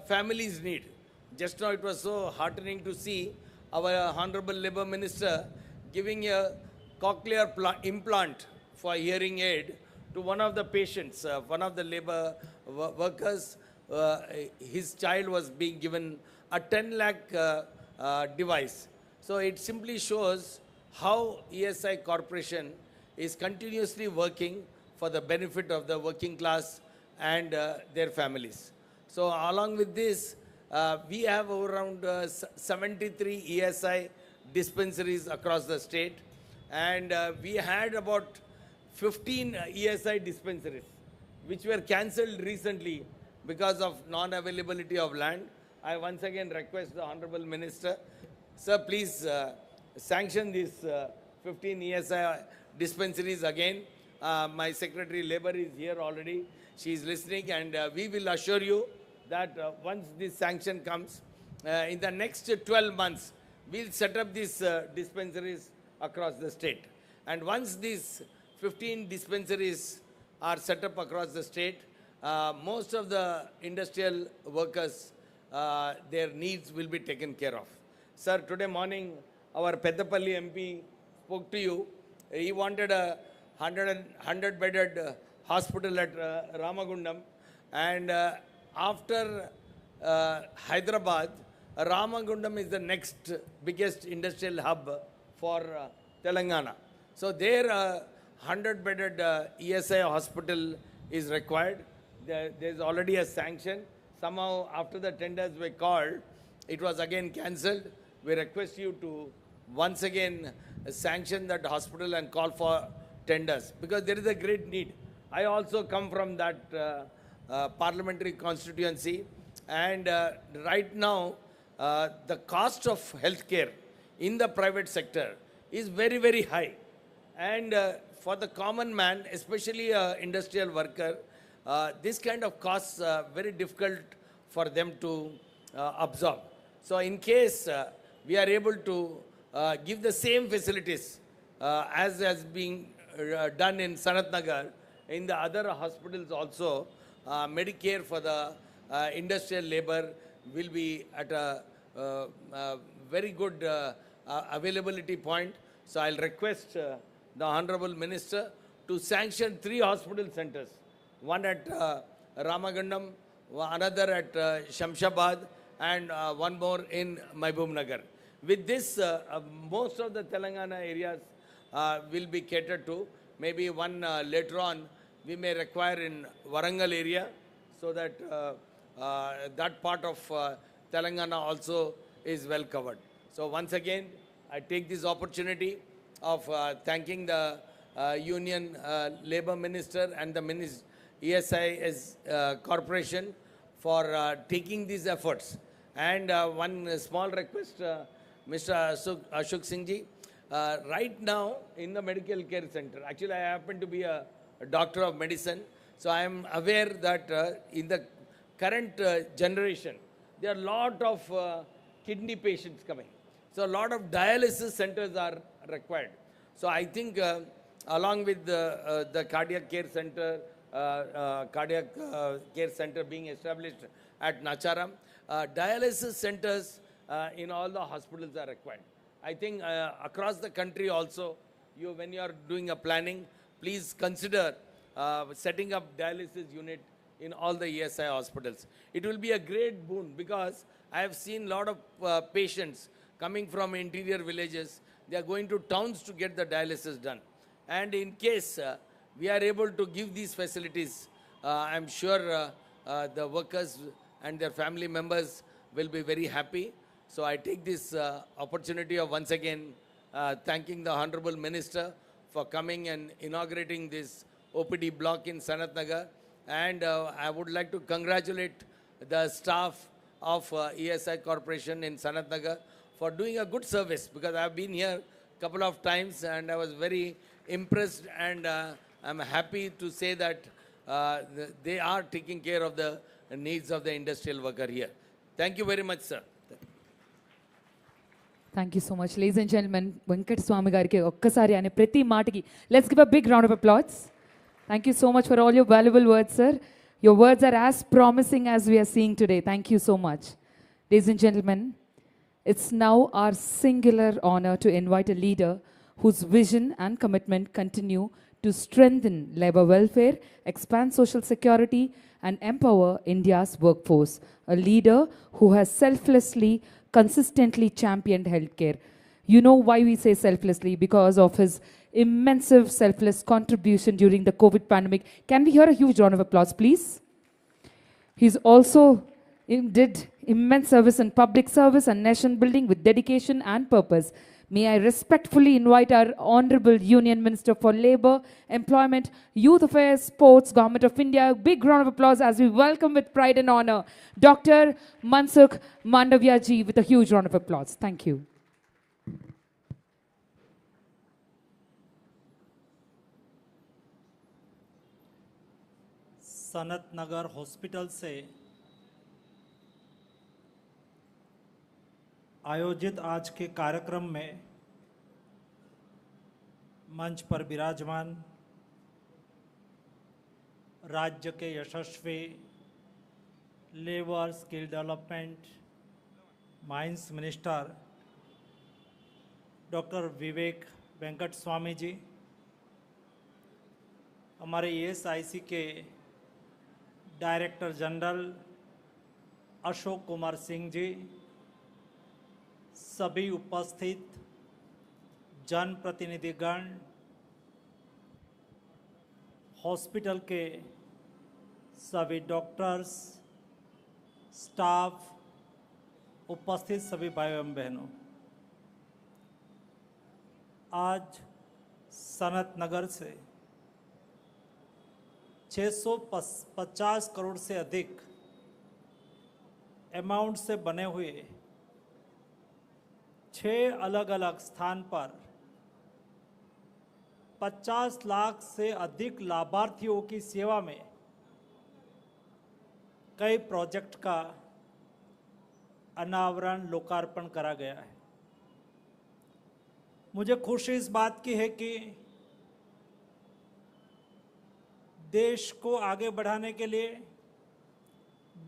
families need. Just now it was so heartening to see our Honorable Labour Minister giving a cochlear implant for hearing aid to one of the patients, one of the labor workers. His child was being given a 10 lakh device. So it simply shows how ESI Corporation is continuously working for the benefit of the working class and their families. So along with this, we have around 73 ESI dispensaries across the state, and we had about 15 ESI dispensaries which were cancelled recently because of non-availability of land. I once again request the Honorable Minister, sir, please sanction these 15 ESI dispensaries again. My Secretary Labour is here already. She is listening, and we will assure you that once this sanction comes, in the next 12 months, we'll set up these dispensaries across the state. And once these 15 dispensaries are set up across the state, most of the industrial workers, their needs will be taken care of. Sir, today morning, our Peddapalli MP spoke to you. He wanted a 100-bedded hospital at Ramagundam. And after Hyderabad, Ramagundam is the next biggest industrial hub for Telangana. So there, 100-bedded ESI hospital is required. There's already a sanction. Somehow, after the tenders were called, it was again cancelled. We request you to once again sanction that hospital and call for tenders, because there is a great need. I also come from that parliamentary constituency, and right now, the cost of healthcare in the private sector is very, very high. And for the common man, especially an industrial worker, this kind of costs are very difficult for them to absorb. So in case we are able to give the same facilities as has been done in Sanat Nagar, in the other hospitals also, Medicare for the industrial labor will be at a very good availability point. So I'll request the Honorable Minister to sanction 3 hospital centers, one at Ramagundam, another at Shamshabad, and one more in Mahbub Nagar. With this, most of the Telangana areas will be catered to. Maybe one later on we may require in Warangal area, so that that part of Telangana also is well covered. So once again, I take this opportunity of thanking the Union Labour Minister and the ESIS Corporation for taking these efforts. And one small request, Mr. Ashok Singh ji, right now in the medical care center, actually I happen to be a doctor of medicine, so I am aware that in the current generation, there are a lot of kidney patients coming. So a lot of dialysis centers are required. So I think along with the cardiac care center, care center being established at Nacharam, dialysis centers in all the hospitals are required. I think across the country also, when you are doing a planning, please consider setting up dialysis unit in all the ESI hospitals. It will be a great boon because I have seen a lot of patients coming from interior villages. They are going to towns to get the dialysis done. And in case we are able to give these facilities, I'm sure the workers and their family members will be very happy. So I take this opportunity of once again thanking the Honorable Minister for coming and inaugurating this OPD block in Sanat Nagar. And I would like to congratulate the staff of ESI Corporation in Sanat Nagar for doing a good service, because I have been here a couple of times and I was very impressed, and I'm happy to say that they are taking care of the needs of the industrial worker here. Thank you very much, sir. Thank you so much. Ladies and gentlemen, Venkat Swami gariki okkasari ane prati maatiki. Let's give a big round of applause. Thank you so much for all your valuable words, sir. Your words are as promising as we are seeing today. Thank you so much. Ladies and gentlemen, it's now our singular honor to invite a leader whose vision and commitment continue to strengthen labor welfare, expand social security, and empower India's workforce. A leader who has selflessly, consistently championed healthcare. You know why we say selflessly? Because of his immense selfless contribution during the COVID pandemic. Can we hear a huge round of applause, please? He's also did immense service in public service and nation building with dedication and purpose. May I respectfully invite our Honorable Union Minister for Labour, Employment, Youth Affairs, Sports, Government of India. Big round of applause as we welcome with pride and honor Dr. Mansukh Mandavia ji with a huge round of applause. Thank you. Sanath Nagar hospital से आयोजित आज के कार्यक्रम में मंच पर विराजमान राज्य के यशस्वी labour, skill development, mines minister doctor Vivek Venkat Swamy ji, हमारे ESIC के डायरेक्टर जनरल अशोक कुमार सिंह जी, सभी उपस्थित जनप्रतिनिधिगण, हॉस्पिटल के सभी डॉक्टर्स, स्टाफ, उपस्थित सभी भाइयों एवं बहनों, आज सनत नगर से 650 करोड़ से अधिक अमाउंट से बने हुए 6 अलग अलग स्थान पर 50 लाख से अधिक लाभार्थियों की सेवा में कई प्रोजेक्ट का अनावरण, लोकार्पण करा गया है। मुझे खुशी इस बात की है कि देश को आगे बढ़ाने के लिए,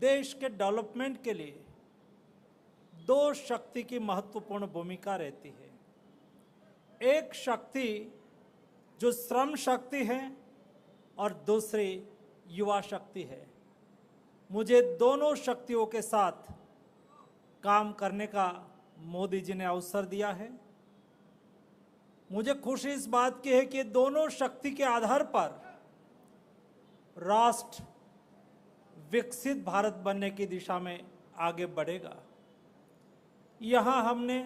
देश के डेवलपमेंट के लिए दो शक्ति की महत्वपूर्ण भूमिका रहती है। एक शक्ति जो श्रम शक्ति है और दूसरी युवा शक्ति है। मुझे दोनों शक्तियों के साथ काम करने का मोदी जी ने अवसर दिया है। मुझे खुशी इस बात की है कि दोनों शक्ति के आधार पर राष्ट्र विकसित भारत बनने की दिशा में आगे बढ़ेगा। यहाँ हमने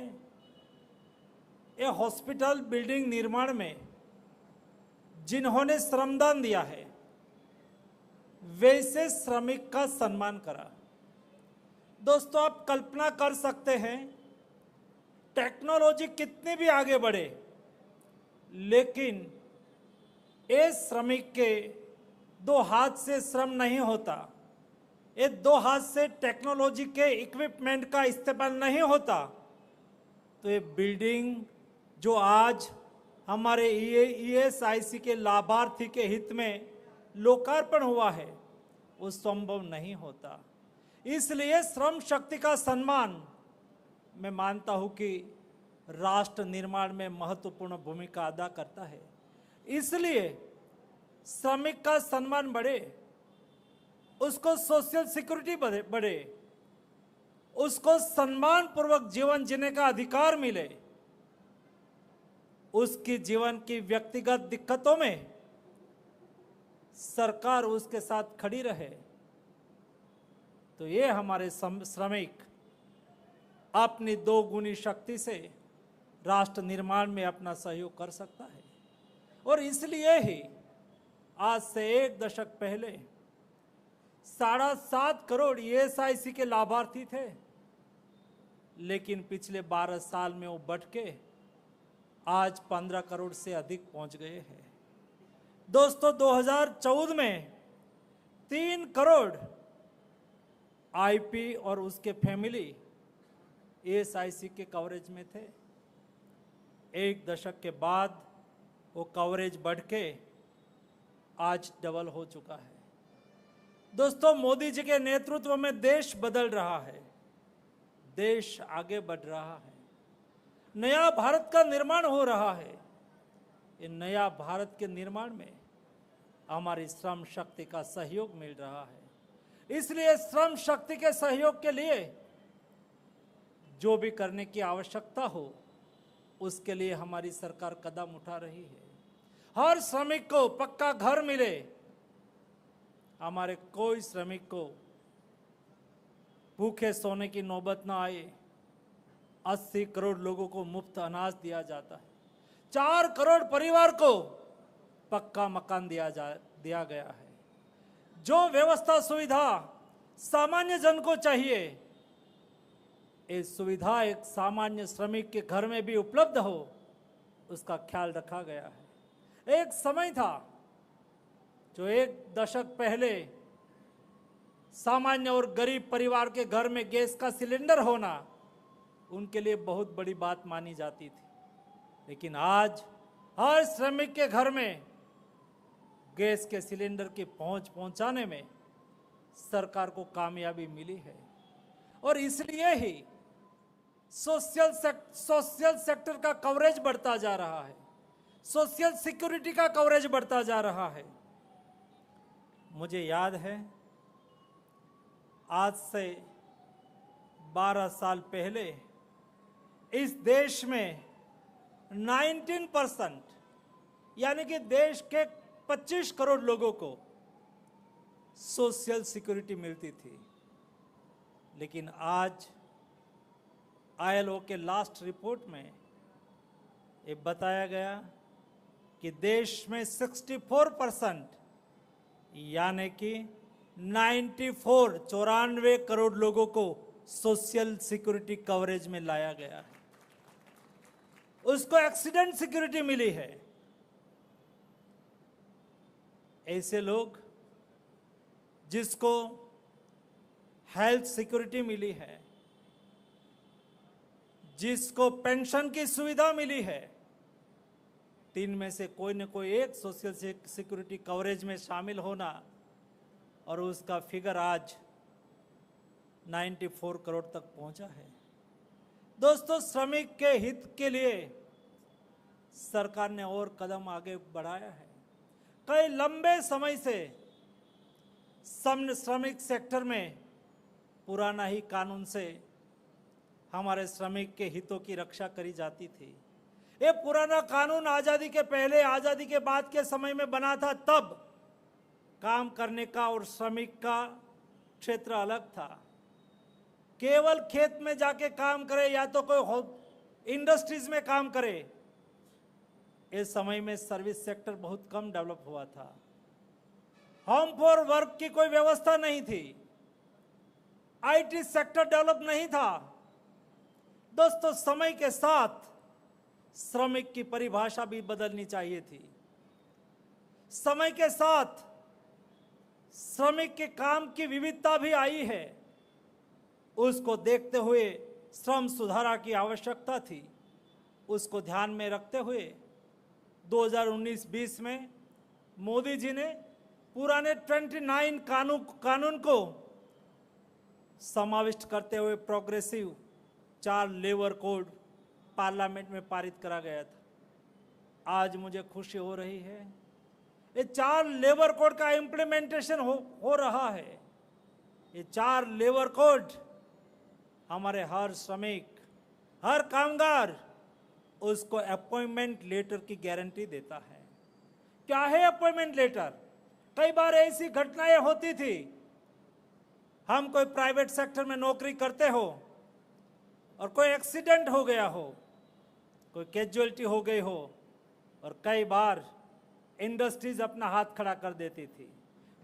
एक हॉस्पिटल बिल्डिंग निर्माण में जिन्होंने श्रमदान दिया है वैसे श्रमिक का सम्मान करा। दोस्तों, आप कल्पना कर सकते हैं टेक्नोलॉजी कितनी भी आगे बढ़े, लेकिन ये श्रमिक के दो हाथ से श्रम नहीं होता, ये दो हाथ से टेक्नोलॉजी के इक्विपमेंट का इस्तेमाल नहीं होता, तो ये बिल्डिंग जो आज हमारे ESIC के लाभार्थी के हित में लोकार्पण हुआ है वो संभव नहीं होता। इसलिए श्रम शक्ति का सम्मान मैं मानता हूं कि राष्ट्र निर्माण में महत्वपूर्ण भूमिका अदा करता है। इसलिए श्रमिक का सम्मान बढ़े, उसको सोशल सिक्योरिटी बढ़े, उसको सम्मान पूर्वक जीवन जीने का अधिकार मिले, उसकी जीवन की व्यक्तिगत दिक्कतों में सरकार उसके साथ खड़ी रहे, तो ये हमारे श्रमिक अपनी दोगुनी शक्ति से राष्ट्र निर्माण में अपना सहयोग कर सकता है। और इसलिए ही आज से एक दशक पहले 7.5 करोड़ ESIC के लाभार्थी थे, लेकिन पिछले 12 साल में वो बढ़ के आज 15 करोड़ से अधिक पहुंच गए हैं। दोस्तों, 2014 में 3 करोड़ IP और उसके फैमिली ESIC के कवरेज में थे। एक दशक के बाद वो कवरेज बढ़ के आज डबल हो चुका है। दोस्तों, मोदी जी के नेतृत्व में देश बदल रहा है, देश आगे बढ़ रहा है, नया भारत का निर्माण हो रहा है। ये नया भारत के निर्माण में हमारी श्रम शक्ति का सहयोग मिल रहा है। इसलिए श्रम शक्ति के सहयोग के लिए जो भी करने की आवश्यकता हो उसके लिए हमारी सरकार कदम उठा रही है। हर श्रमिक को पक्का घर मिले, हमारे कोई श्रमिक को भूखे सोने की नौबत ना आए। 80 करोड़ लोगों को मुफ्त अनाज दिया जाता है, 4 करोड़ परिवार को पक्का मकान दिया गया है। जो व्यवस्था सुविधा सामान्य जन को चाहिए, ये सुविधा एक सामान्य श्रमिक के घर में भी उपलब्ध हो, उसका ख्याल रखा गया है। एक समय था जो एक दशक पहले सामान्य और गरीब परिवार के घर में गैस का सिलेंडर होना उनके लिए बहुत बड़ी बात मानी जाती थी, लेकिन आज हर श्रमिक के घर में गैस के सिलेंडर की पहुंचाने में सरकार को कामयाबी मिली है। और इसलिए ही सोशल सेक्टर का कवरेज बढ़ता जा रहा है, सोशल सिक्योरिटी का कवरेज बढ़ता जा रहा है। मुझे याद है आज से 12 साल पहले इस देश में 19% यानी कि देश के 25 करोड़ लोगों को सोशल सिक्योरिटी मिलती थी, लेकिन आज ILO के लास्ट रिपोर्ट में ये बताया गया कि देश में 64% यानी कि 94 करोड़ लोगों को सोशल सिक्योरिटी कवरेज में लाया गया है। उसको एक्सीडेंट सिक्योरिटी मिली है। ऐसे लोग जिसको हेल्थ सिक्योरिटी मिली है, जिसको पेंशन की सुविधा मिली है, 3 में से कोई न कोई एक सोशल सिक्योरिटी कवरेज में शामिल होना, और उसका फिगर आज 94 करोड़ तक पहुंचा है। दोस्तों, श्रमिक के हित के लिए सरकार ने और कदम आगे बढ़ाया है। कई लंबे समय से श्रमिक सेक्टर में पुराना ही कानून से हमारे श्रमिक के हितों की रक्षा करी जाती थी। ये पुराना कानून आज़ादी के पहले, आज़ादी के बाद के समय में बना था, तब काम करने का और श्रमिक का क्षेत्र अलग था। केवल खेत में जाके काम करे या तो कोई इंडस्ट्रीज में काम करे। इस समय में सर्विस सेक्टर बहुत कम डेवलप हुआ था। होम फॉर वर्क की कोई व्यवस्था नहीं थी। आईटी सेक्टर डेवलप नहीं था। दोस्तों, समय के साथ श्रमिक की परिभाषा भी बदलनी चाहिए थी। समय के साथ श्रमिक के काम की विविधता भी आई है। उसको देखते हुए श्रम सुधारा की आवश्यकता थी। उसको ध्यान में रखते हुए 2019-20 में मोदी जी ने पुराने 29 कानून को समाविष्ट करते हुए प्रोग्रेसिव 4 लेबर कोड पार्लियामेंट में पारित करा गया था। आज मुझे खुशी हो रही है, ये 4 लेबर कोड का इम्प्लीमेंटेशन हो रहा है। ये 4 लेबर कोड हमारे हर श्रमिक, हर कामगार उसको अपॉइंटमेंट लेटर की गारंटी देता है। क्या है अपॉइंटमेंट लेटर? कई बार ऐसी घटनाएं होती थी, हम कोई प्राइवेट सेक्टर में नौकरी करते हो और कोई एक्सीडेंट हो गया हो, कोई कैजुअलिटी हो गई हो, और कई बार इंडस्ट्रीज अपना हाथ खड़ा कर देती थी।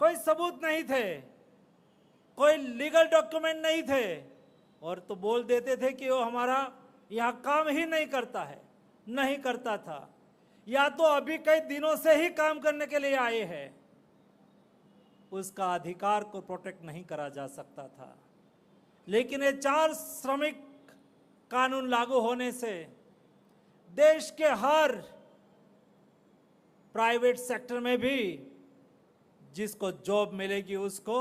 कोई सबूत नहीं थे, कोई लीगल डॉक्यूमेंट नहीं थे, और तो बोल देते थे कि वो हमारा यहाँ काम ही नहीं करता है। नहीं करता था, या तो अभी कई दिनों से ही काम करने के लिए आए हैं। उसका अधिकार को प्रोटेक्ट नहीं करा जा सकता था। लेकिन ये 4 श्रमिक कानून लागू होने से देश के हर प्राइवेट सेक्टर में भी जिसको जॉब मिलेगी उसको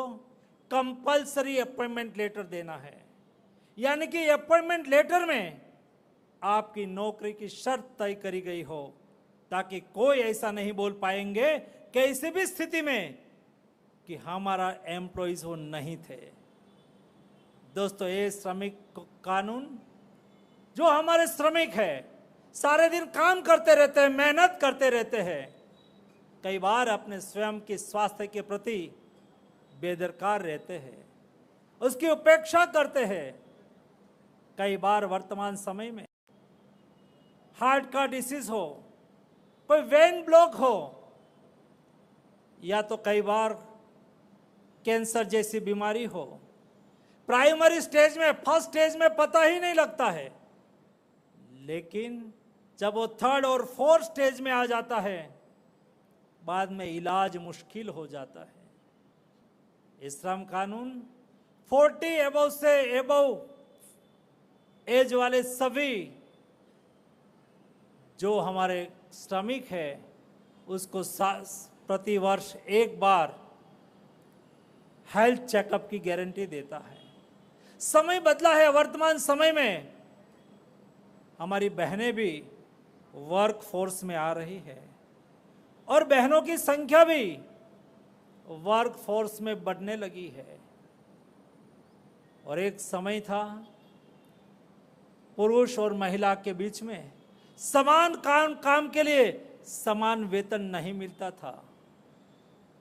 कंपलसरी अपॉइंटमेंट लेटर देना है। यानी कि अपॉइंटमेंट लेटर में आपकी नौकरी की शर्त तय करी गई हो, ताकि कोई ऐसा नहीं बोल पाएंगे किसी भी स्थिति में कि हमारा एम्प्लॉइज वो नहीं थे। दोस्तों, ये श्रमिक कानून, जो हमारे श्रमिक है सारे दिन काम करते रहते हैं, मेहनत करते रहते हैं, कई बार अपने स्वयं के स्वास्थ्य के प्रति बेदरकार रहते हैं, उसकी उपेक्षा करते हैं। कई बार वर्तमान समय में हार्ट का डिसीज हो, कोई वेन ब्लॉक हो, या तो कई बार कैंसर जैसी बीमारी हो, प्राइमरी स्टेज में, फर्स्ट स्टेज में पता ही नहीं लगता है, लेकिन जब वो 3rd और 4th स्टेज में आ जाता है, बाद में इलाज मुश्किल हो जाता है। ये श्रम कानून 40 एबव से एबव एज वाले सभी जो हमारे श्रमिक है उसको प्रति वर्ष एक बार हेल्थ चेकअप की गारंटी देता है। समय बदला है। वर्तमान समय में हमारी बहनें भी वर्क फोर्स में आ रही है और बहनों की संख्या भी वर्क फोर्स में बढ़ने लगी है। और एक समय था पुरुष और महिला के बीच में समान काम के लिए समान वेतन नहीं मिलता था।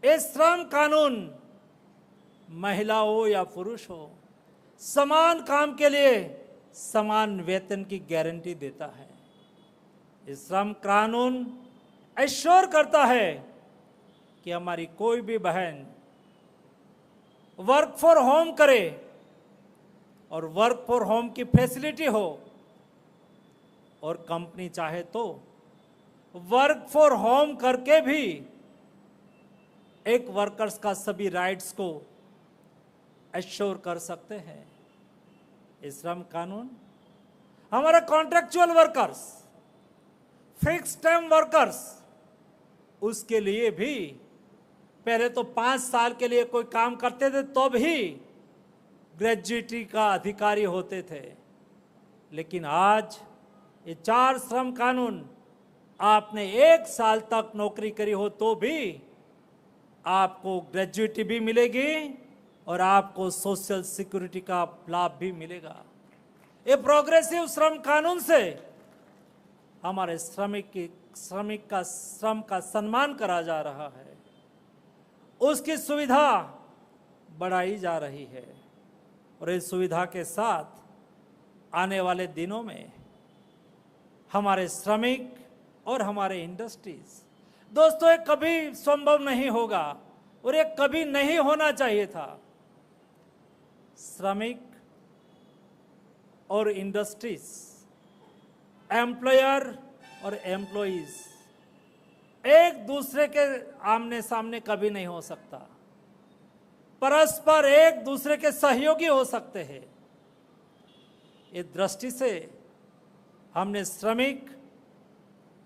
ये श्रम कानून महिला हो या पुरुष हो, समान काम के लिए समान वेतन की गारंटी देता है। ये श्रम कानून एश्योर करता है कि हमारी कोई भी बहन वर्क फॉर होम करे और वर्क फॉर होम की फैसिलिटी हो, और कंपनी चाहे तो वर्क फॉर होम करके भी एक वर्कर्स का सभी राइट्स को एश्योर कर सकते हैं। ये श्रम कानून हमारा contractual workers, fix term workers, उसके लिए भी पहले तो 5 साल के लिए कोई काम करते थे तो भी ग्रेजुएटी का अधिकारी होते थे, लेकिन आज ये 4 श्रम कानून आपने 1 साल तक नौकरी करी हो तो भी आपको ग्रेजुएटी भी मिलेगी और आपको सोशल सिक्योरिटी का लाभ भी मिलेगा। ये प्रोग्रेसिव श्रम कानून से हमारे श्रमिक का श्रम का सम्मान करा जा रहा है, उसकी सुविधा बढ़ाई जा रही है और इस सुविधा के साथ आने वाले दिनों में हमारे श्रमिक और हमारे इंडस्ट्रीज, दोस्तों ये कभी संभव नहीं होगा और ये कभी नहीं होना चाहिए था। श्रमिक और इंडस्ट्रीज, एम्प्लॉयर और एम्प्लॉइज एक दूसरे के आमने सामने कभी नहीं हो सकता, परस्पर एक दूसरे के सहयोगी हो सकते हैं। इस दृष्टि से हमने श्रमिक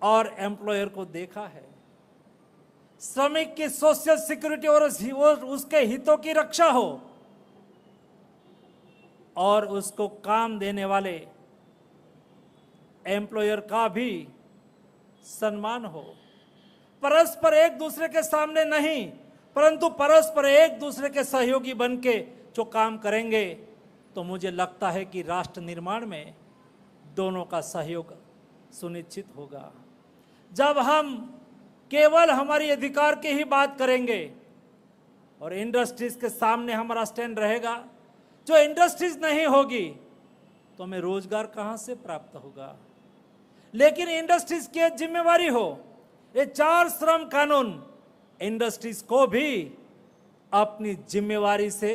और एम्प्लॉयर को देखा है। श्रमिक की सोशल सिक्योरिटी और उसके हितों की रक्षा हो और उसको काम देने वाले एम्प्लॉयर का भी सम्मान हो। परस्पर एक दूसरे के सामने नहीं, परंतु परस्पर एक दूसरे के सहयोगी बन के जो काम करेंगे तो मुझे लगता है कि राष्ट्र निर्माण में दोनों का सहयोग सुनिश्चित होगा। जब हम केवल हमारी अधिकार की ही बात करेंगे और इंडस्ट्रीज के सामने हमारा स्टैंड रहेगा, जो इंडस्ट्रीज नहीं होगी तो हमें रोजगार कहां से प्राप्त होगा। लेकिन इंडस्ट्रीज की जिम्मेवारी हो, ये 4 श्रम कानून इंडस्ट्रीज को भी अपनी जिम्मेवारी से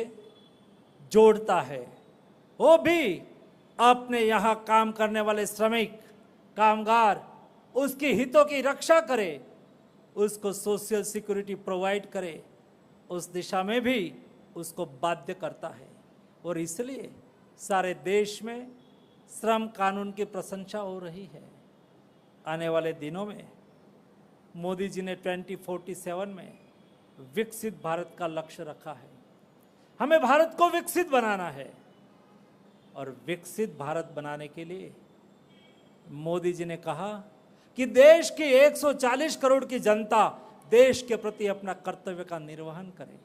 जोड़ता है। वो भी अपने यहाँ काम करने वाले श्रमिक कामगार उसके हितों की रक्षा करे, उसको सोशल सिक्योरिटी प्रोवाइड करे, उस दिशा में भी उसको बाध्य करता है। और इसलिए सारे देश में श्रम कानून की प्रशंसा हो रही है। आने वाले दिनों में मोदी जी ने 2047 में विकसित भारत का लक्ष्य रखा है। हमें भारत को विकसित बनाना है और विकसित भारत बनाने के लिए मोदी जी ने कहा कि देश की 140 करोड़ की जनता देश के प्रति अपना कर्तव्य का निर्वहन करे।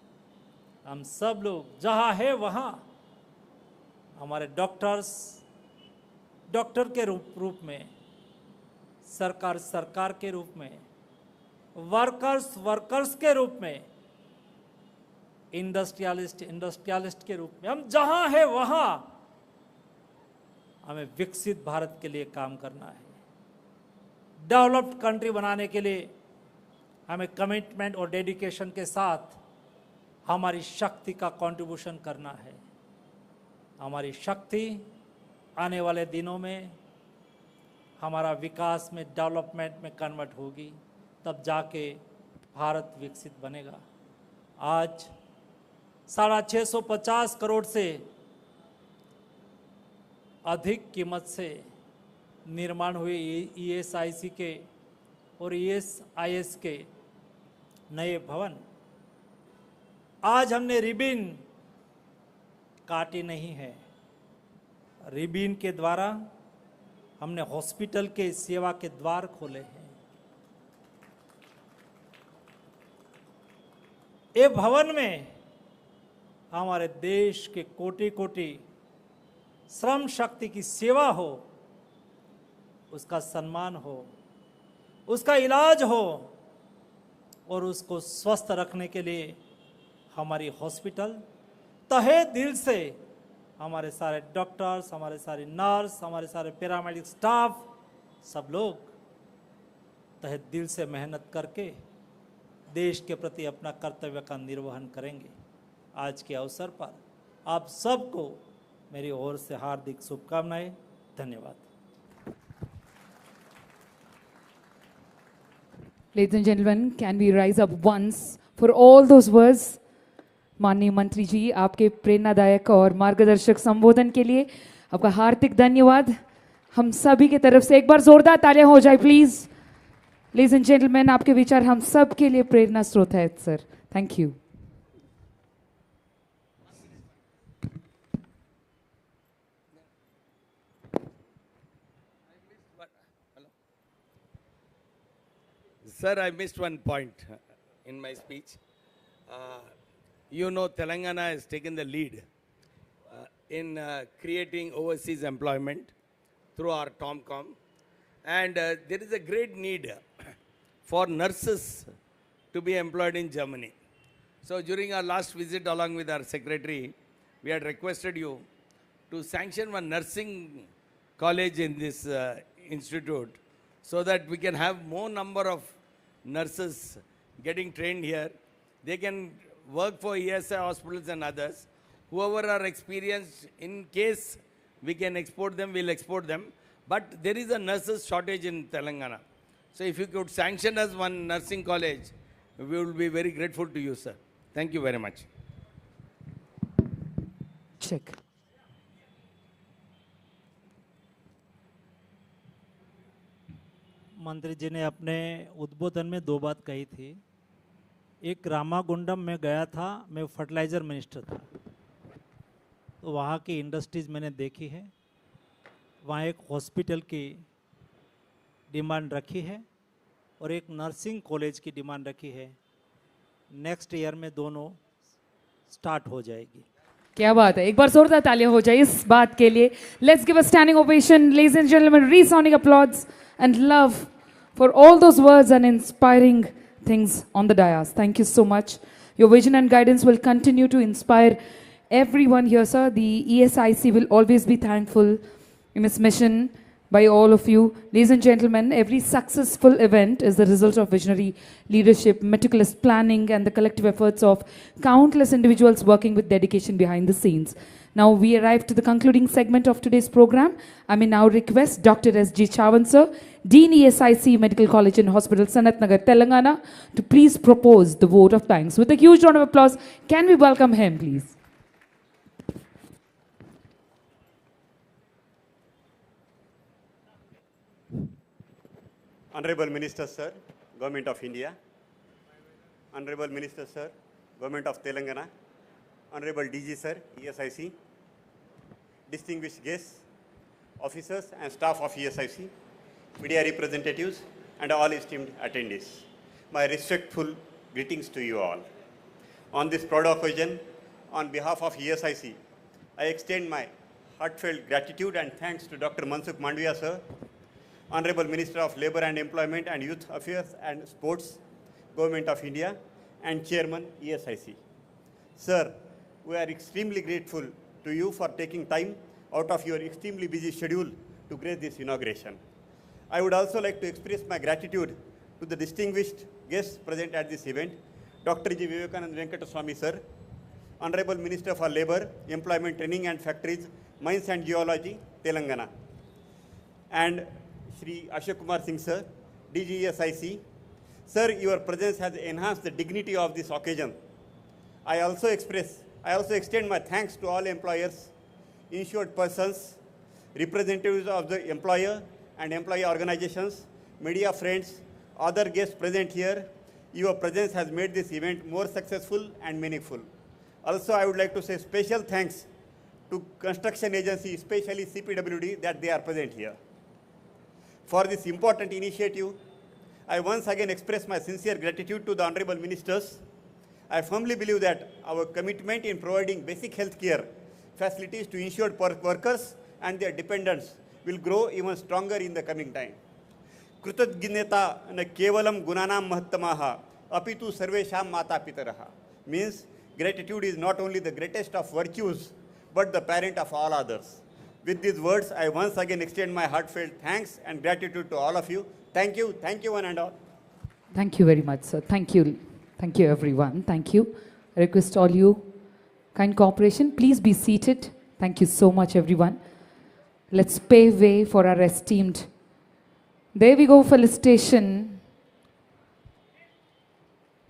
हम सब लोग जहां है वहां हमारे डॉक्टर के रूप में, सरकार के रूप में, वर्कर्स के रूप में, इंडस्ट्रियलिस्ट के रूप में, हम जहां है वहां हमें विकसित भारत के लिए काम करना है। डेवलप्ड कंट्री बनाने के लिए हमें कमिटमेंट और डेडिकेशन के साथ हमारी शक्ति का कंट्रीब्यूशन करना है। हमारी शक्ति आने वाले दिनों में हमारा विकास में, डेवलपमेंट में कन्वर्ट होगी, तब जाके भारत विकसित बनेगा। आज 650 करोड़ से अधिक कीमत से निर्माण हुए ESIC के और ESIS के नए भवन, आज हमने रिबन काटी नहीं है। रिबन के द्वारा हमने हॉस्पिटल के सेवा के द्वार खोले हैं। ये भवन में हमारे देश के कोटि कोटि श्रम शक्ति की सेवा हो, उसका सम्मान हो, उसका इलाज हो और उसको स्वस्थ रखने के लिए हमारी हॉस्पिटल तहे दिल से, हमारे सारे डॉक्टर्स, हमारे सारे नर्स, हमारे सारे पैरामेडिक स्टाफ, सब लोग तहे दिल से मेहनत करके देश के प्रति अपना कर्तव्य का निर्वहन करेंगे। आज के अवसर पर आप सबको मेरी ओर से हार्दिक शुभकामनाएं। धन्यवाद। Ladies and gentlemen, can we rise up once for all those words? माननीय मंत्री जी, आपके प्रेरणादायक और मार्गदर्शक संबोधन के लिए आपका हार्दिक धन्यवाद। हम सभी की तरफ से एक बार जोरदार तालियां हो जाए प्लीज। लेडीज एंड जेंटलमैन, आपके विचार हम सब के लिए प्रेरणा स्रोत है sir. Thank you. Sir, I missed one point in my speech. You know, Telangana has taken the lead in creating overseas employment through our TomCom. And there is a great need for nurses to be employed in Germany. So during our last visit along with our secretary, we had requested you to sanction one nursing college in this institute so that we can have more number of nurses getting trained here. They can work for ESI hospitals and others. Whoever are experienced, in case we can export them, we'll export them. But there is a nurses shortage in Telangana. So if you could sanction us one nursing college, we will be very grateful to you, sir. Thank you very much. Check. मंत्री जी ने अपने उद्बोधन में दो बात कही थी। एक रामागुंडम में गया था, मैं फर्टिलाइज़र मिनिस्टर था, तो वहाँ की इंडस्ट्रीज़ मैंने देखी है। वहाँ एक हॉस्पिटल की डिमांड रखी है और एक नर्सिंग कॉलेज की डिमांड रखी है। नेक्स्ट ईयर में दोनों स्टार्ट हो जाएगी। क्या बात है, एक बार जोरदार तालियां हो जाए इस बात के लिए। Let's give a standing ovation, ladies and gentleman, resounding applause and love for all those words and inspiring things on the dais. Thank you so much. Your vision and guidance will continue to inspire everyone here, sir. The ESIC will always be thankful in its mission by all of you. Ladies and gentlemen, every successful event is the result of visionary leadership, meticulous planning, and the collective efforts of countless individuals working with dedication behind the scenes. Now we arrive to the concluding segment of today's program. I may now request Dr. S.G. Chavan, sir, Dean ESIC Medical College and Hospital, Sanat Nagar, Telangana, to please propose the vote of thanks. With a huge round of applause, can we welcome him, please? Honorable Minister, sir, Government of India. Honorable Minister, sir, Government of Telangana. Honorable DG, sir, ESIC. Distinguished guests, officers and staff of ESIC, media representatives, and all esteemed attendees. My respectful greetings to you all. On this proud occasion, on behalf of ESIC, I extend my heartfelt gratitude and thanks to Dr. Mansukh Mandaviya, sir, Honorable Minister of Labour and Employment and Youth Affairs and Sports, Government of India, and Chairman ESIC. Sir, we are extremely grateful to you for taking time out of your extremely busy schedule to grace this inauguration. I would also like to express my gratitude to the distinguished guests present at this event, Dr. G. Vivekanand Venkataswamy, sir, Honorable Minister for Labour, Employment, Training and Factories, Mines and Geology, Telangana, and Shri Ashok Kumar Singh, sir, DGSIC. Sir, your presence has enhanced the dignity of this occasion. I also extend my thanks to all employers, insured persons, representatives of the employer and employee organizations, media friends, other guests present here. Your presence has made this event more successful and meaningful. Also, I would like to say special thanks to construction agency, especially CPWD, that they are present here. For this important initiative, I once again express my sincere gratitude to the Honorable Ministers. I firmly believe that our commitment in providing basic health care facilities to insured workers and their dependents will grow even stronger in the coming time. Kritadgneta na kevalam gunanam mahattamaha apitu sarvesham mata pitaraha means gratitude is not only the greatest of virtues but the parent of all others. With these words, I once again extend my heartfelt thanks and gratitude to all of you. Thank you one and all. Thank you very much, sir. Thank you. Thank you, everyone. Thank you. I request all you, kind cooperation. Please be seated. Thank you so much, everyone. Let's pave way for our esteemed. There we go, felicitation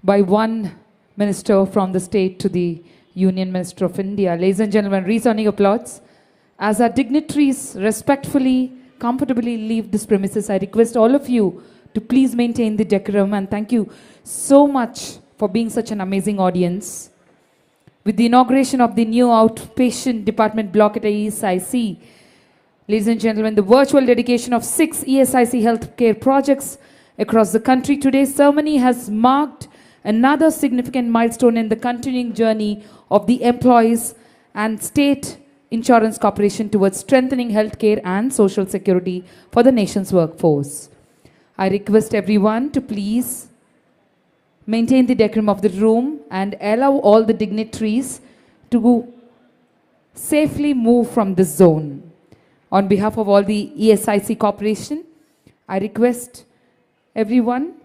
by one minister from the state to the Union Minister of India. Ladies and gentlemen, resounding applause. As our dignitaries respectfully, comfortably leave this premises, I request all of you to please maintain the decorum, and thank you so much for being such an amazing audience. With the inauguration of the new outpatient department block at ESIC, ladies and gentlemen, the virtual dedication of 6 ESIC healthcare projects across the country, today's ceremony has marked another significant milestone in the continuing journey of the employees and state Insurance Corporation towards strengthening healthcare and social security for the nation's workforce. I request everyone to please maintain the decorum of the room and allow all the dignitaries to safely move from this zone. On behalf of all the ESIC Corporation, I request everyone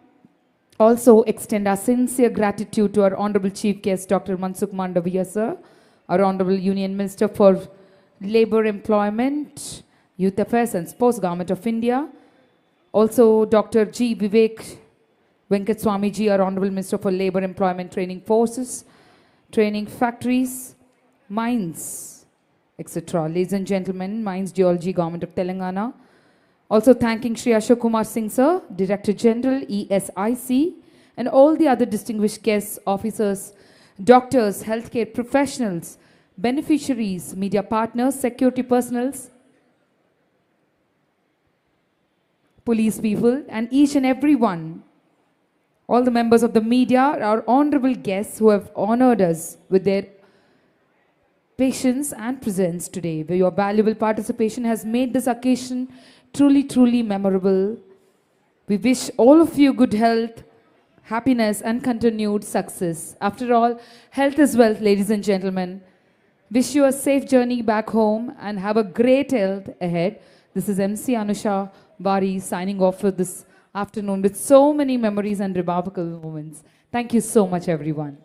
also extend our sincere gratitude to our Honorable Chief Guest, Dr. Mansukh Mandaviya, sir, our Honorable Union Minister for Labour, Employment, Youth Affairs and Sports, Government of India. Also, Dr. G. Vivek Venkat Swamiji, our Honorable Minister for Labour, Employment, Training Forces, Training Factories, Mines, etc. Ladies and gentlemen, Mines Geology, Government of Telangana. Also thanking Shri Ashok Kumar Singh, sir, Director General, ESIC, and all the other distinguished guests, officers, doctors, healthcare professionals, beneficiaries, media partners, security personals, police people, and each and every one, all the members of the media, our honorable guests who have honored us with their patience and presence today, where your valuable participation has made this occasion truly, truly memorable. We wish all of you good health, happiness, and continued success. After all, health is wealth, ladies and gentlemen. Wish you a safe journey back home and have a great health ahead. This is MC Anusha Bari signing off for this afternoon with so many memories and remarkable moments. Thank you so much, everyone.